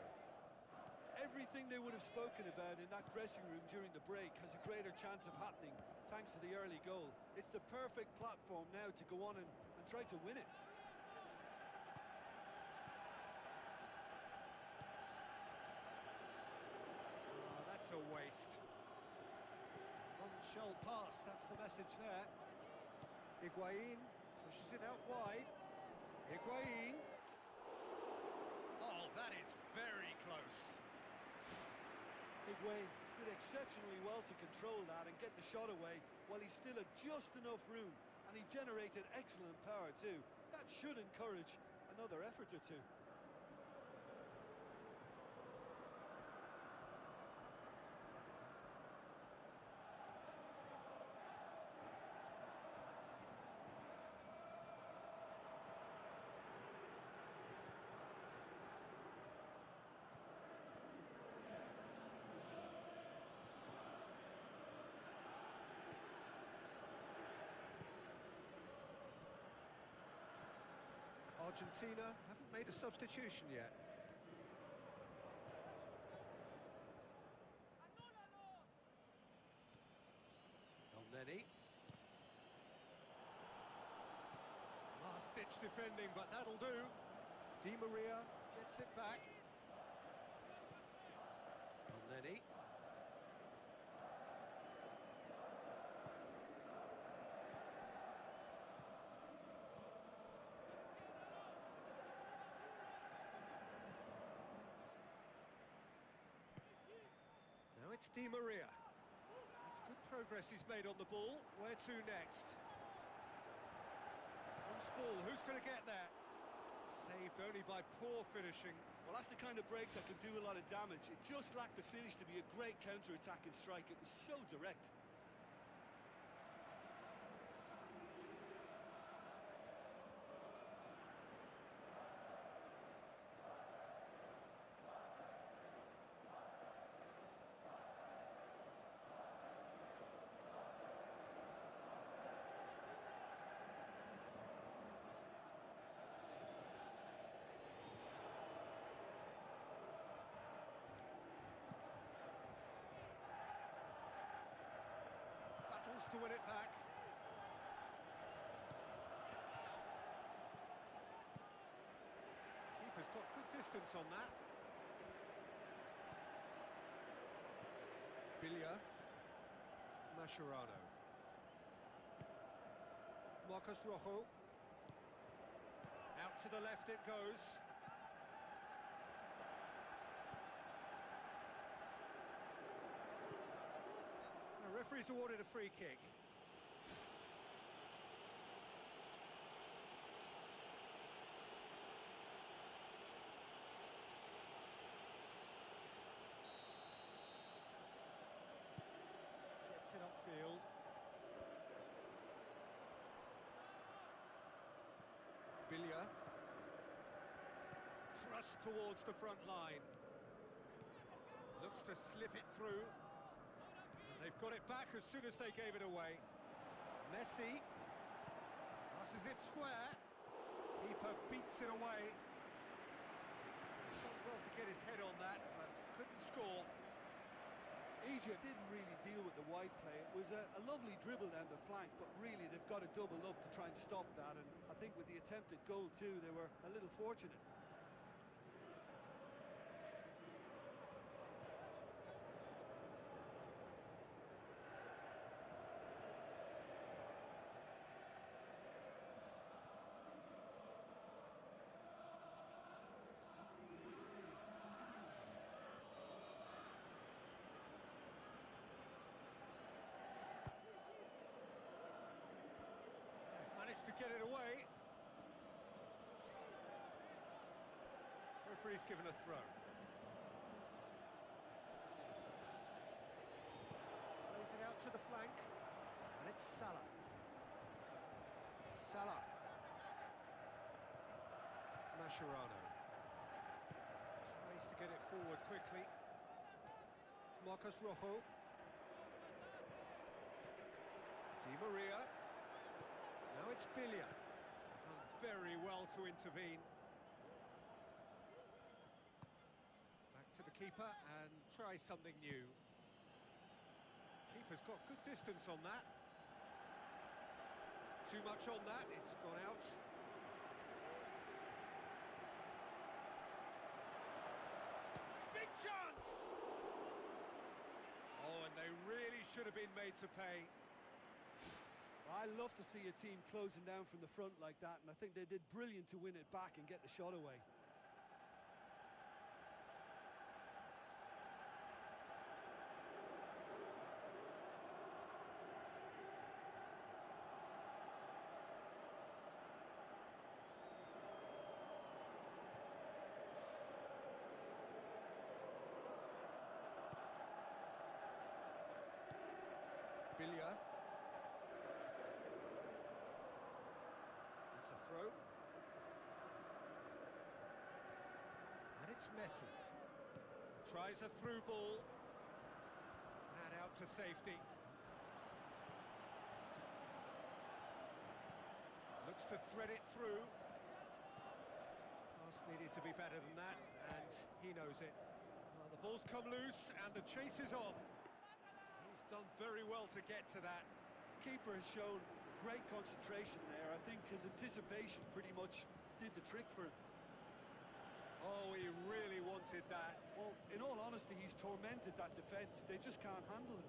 Everything they would have spoken about in that dressing room during the break has a greater chance of happening thanks to the early goal. It's the perfect platform now to go on and try to win it. A waste. None shall pass, that's the message there. Higuain pushes it out wide. Higuain. Oh, that is very close. Wayne did exceptionally well to control that and get the shot away while he still had just enough room, and he generated excellent power too. That should encourage another effort or two. Argentina haven't made a substitution yet. Elneny. Last-ditch defending, but that'll do. Di Maria gets it back. Elneny. Now it's Di Maria. That's good progress he's made on the ball. Where to next? Loose ball, who's going to get there? Saved only by poor finishing. Well, that's the kind of break that can do a lot of damage. It just lacked the finish to be a great counter-attacking strike. It was so direct. To win it back. Keeper's got good distance on that. Biglia. Mascherano. Marcos Rojo. Out to the left it goes. The referee's awarded a free kick. Gets it upfield. Biglia. Thrust towards the front line. Looks to slip it through. They've got it back as soon as they gave it away. Messi passes it square. Keeper beats it away. Done well to get his head on that, but couldn't score. Egypt didn't really deal with the wide play. It was a lovely dribble down the flank, but really they've got to double up to try and stop that. And I think with the attempted goal too, they were a little fortunate. To get it away. Referee's given a throw. Plays it out to the flank, and it's Salah. Salah. Mascherano. Tries to get it forward quickly. Marcos Rojo. Di Maria. Now it's Biglia. Done very well to intervene. Back to the keeper and try something new. Keeper's got good distance on that. Too much on that, it's gone out. Big chance! Oh, and they really should have been made to pay. I love to see a team closing down from the front like that, and I think they did brilliant to win it back and get the shot away. Billia. It's a throw. And it's Messi. Tries a through ball. And out to safety. Looks to thread it through. Pass needed to be better than that, and he knows it. Well, the ball's come loose, and the chase is on. He's done very well to get to that. Keeper has shown great concentration there. I think his anticipation pretty much did the trick for him. Oh, he really wanted that. Well, in all honesty, he's tormented that defence. They just can't handle him.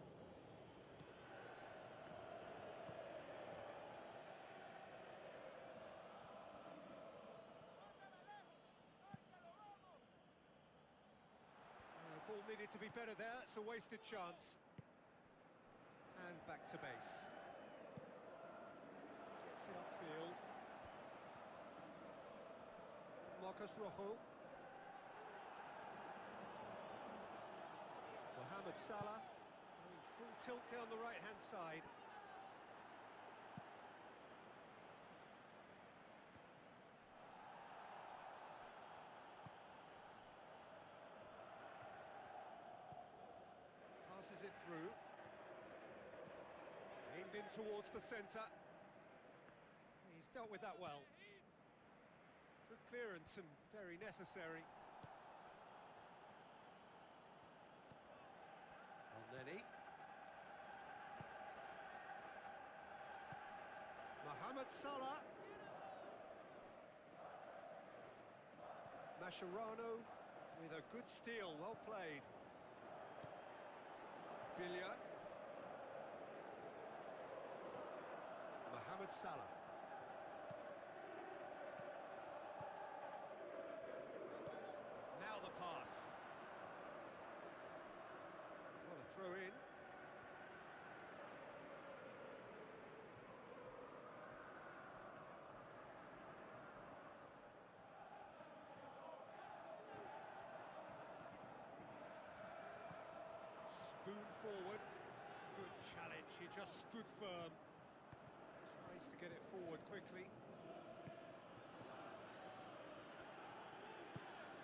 Ball needed to be better there. It's a wasted chance. And back to base. Gets it upfield. Marcos Rojo. Mohamed Salah. Going full tilt down the right-hand side. Passes it through. Aimed in towards the centre. He's dealt with that well. Good clearance and very necessary. Elneny. Mohamed Salah. Mascherano with a good steal, well played. Billia. Mohamed Salah. Now the pass. What a throw in. Spoon forward. Good challenge. He just stood firm. Tries to get it forward quickly.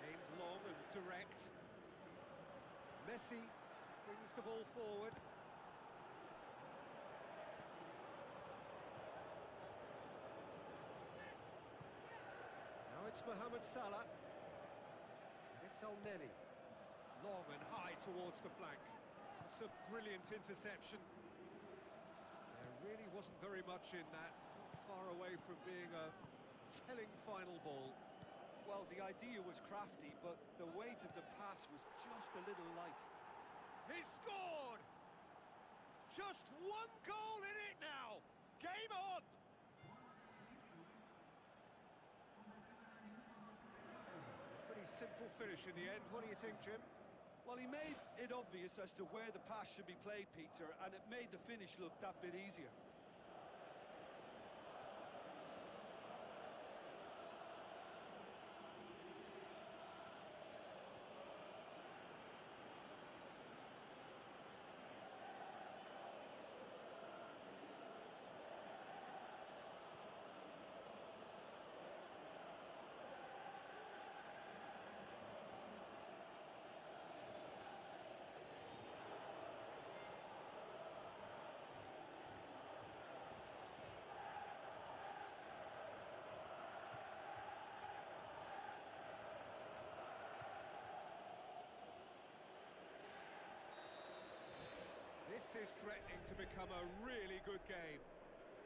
Aimed long and direct. Messi brings the ball forward. Now it's Mohamed Salah. And it's Elneny. Long and high towards the flank. It's a brilliant interception. There really wasn't very much in that. Not far away from being a telling final ball. Well, the idea was crafty, but the weight of the pass was just a little light. He scored! Just one goal in it now! Game on! Pretty simple finish in the end. What do you think, Jim? Well, he made it obvious as to where the pass should be played, Peter, and it made the finish look that bit easier. This is threatening to become a really good game.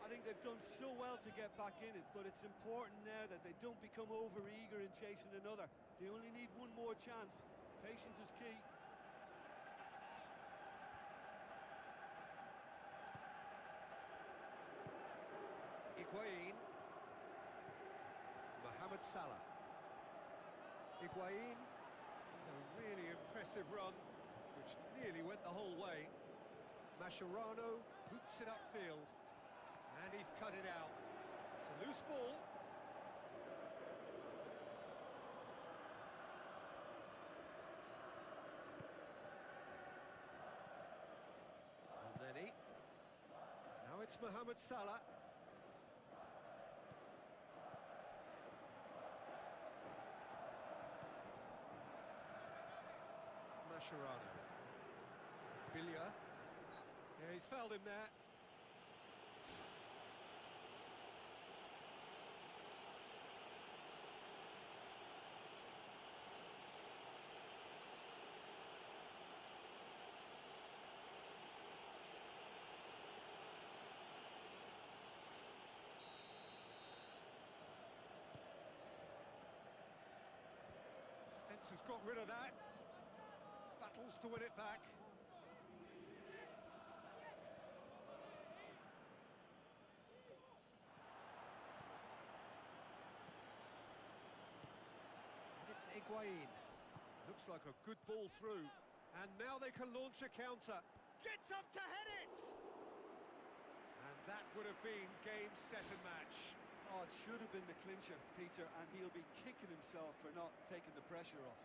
I think they've done so well to get back in it, but it's important now that they don't become over-eager in chasing another. They only need one more chance. Patience is key. Higuain. Mohamed Salah. Higuain with a really impressive run, which nearly went the whole way. Mascherano boots it upfield, and he's cut it out. It's a loose ball. Elneny. it's Mohamed Salah. Mascherano. Billia. Yeah, he's fouled him there. Defence has got rid of that. Battles to win it back. And it's Higuain. Looks like a good ball through. And now they can launch a counter. Gets up to head it! And that would have been game, set and match. Oh, it should have been the clincher, Peter, and he'll be kicking himself for not taking the pressure off.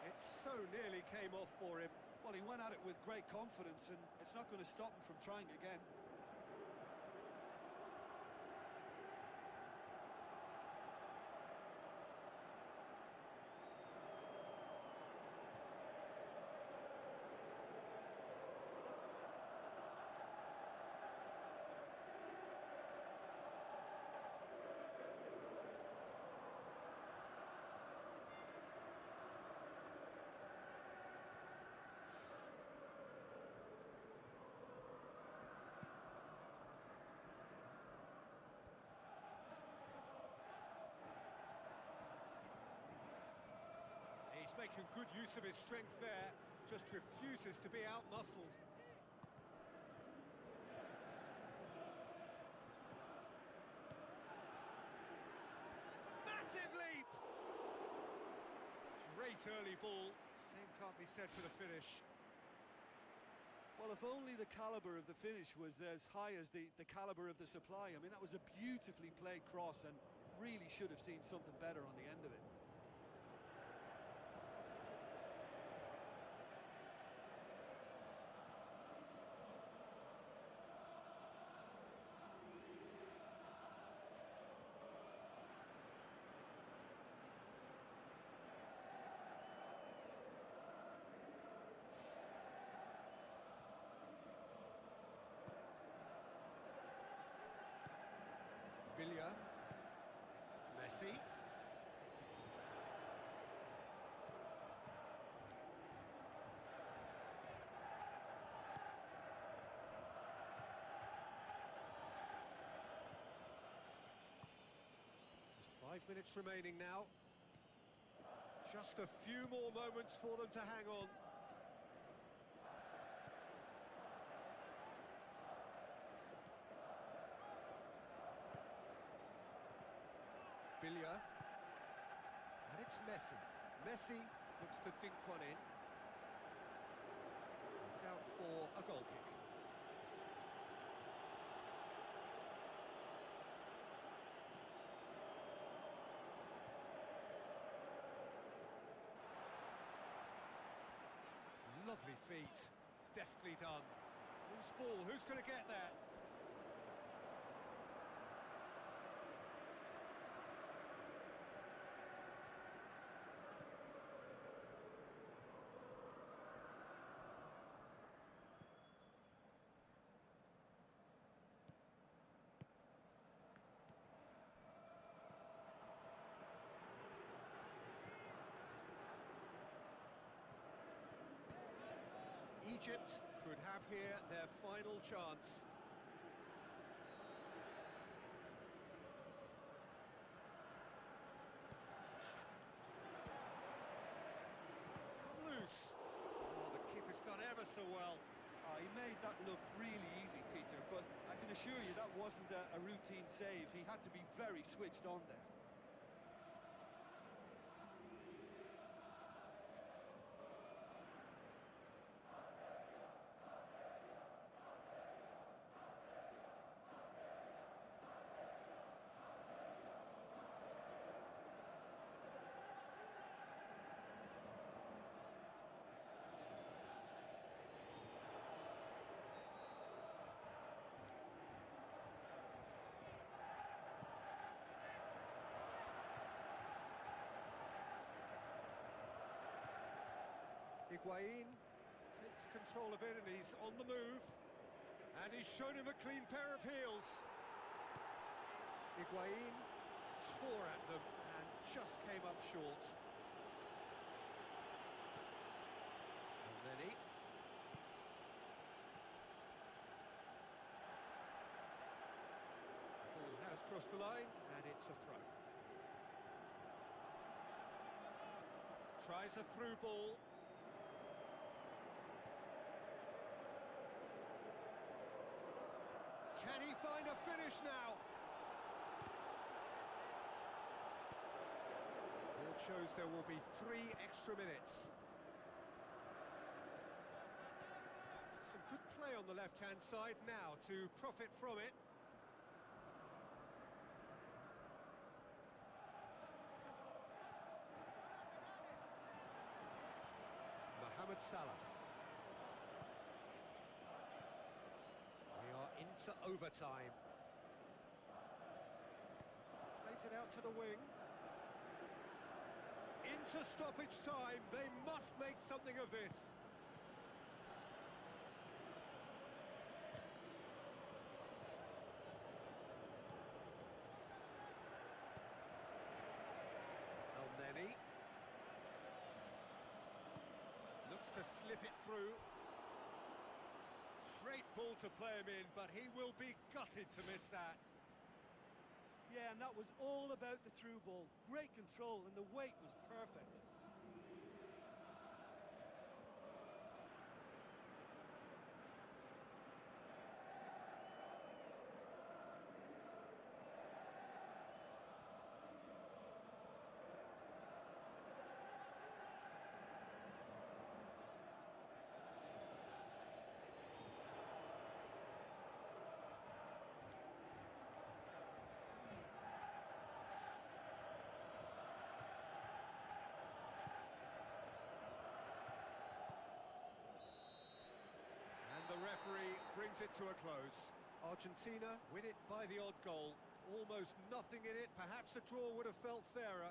It so nearly came off for him. Well, he went at it with great confidence, and it's not going to stop him from trying again. He's making good use of his strength there, just refuses to be out-muscled. Massive leap! Great early ball, same can't be said for the finish. Well, if only the calibre of the finish was as high as the calibre of the supply. I mean, that was a beautifully played cross and really should have seen something better on the end of it. Billia. Messi. Just 5 minutes remaining now. Just a few more moments for them to hang on. Billia. And it's Messi. Messi looks to dink one in. It's out for a goal kick. Lovely feet. Deftly done. Loose ball. Who's going to get that? Egypt could have here their final chance. It's come loose. Oh, the keeper's done ever so well. Oh, he made that look really easy, Peter, but I can assure you that wasn't a routine save. He had to be very switched on there. Higuain takes control of it and he's on the move. And he's shown him a clean pair of heels. Higuain tore at them and just came up short. And then he... The ball has crossed the line and it's a throw. Tries a through ball. Can he find a finish now? Board shows there will be 3 extra minutes. Some good play on the left-hand side now to profit from it. Mohamed Salah. We are into overtime. Plays it out to the wing. Into stoppage time. They must make something of this. El-Neni. Looks to slip it through. Great ball to play him in, but he will be gutted to miss that. Yeah, and that was all about the through ball. Great control, and the weight was perfect. The referee brings it to a close. Argentina win it by the odd goal. Almost nothing in it. Perhaps a draw would have felt fairer.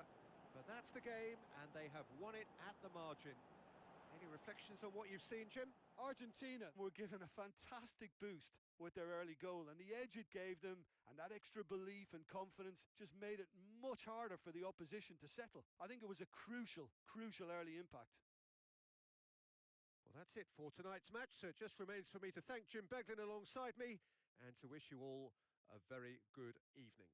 But that's the game, and they have won it at the margin. Any reflections on what you've seen, Jim? Argentina were given a fantastic boost with their early goal, and the edge it gave them, and that extra belief and confidence just made it much harder for the opposition to settle. I think it was a crucial early impact. Well, that's it for tonight's match, so it just remains for me to thank Jim Beglin alongside me and to wish you all a very good evening.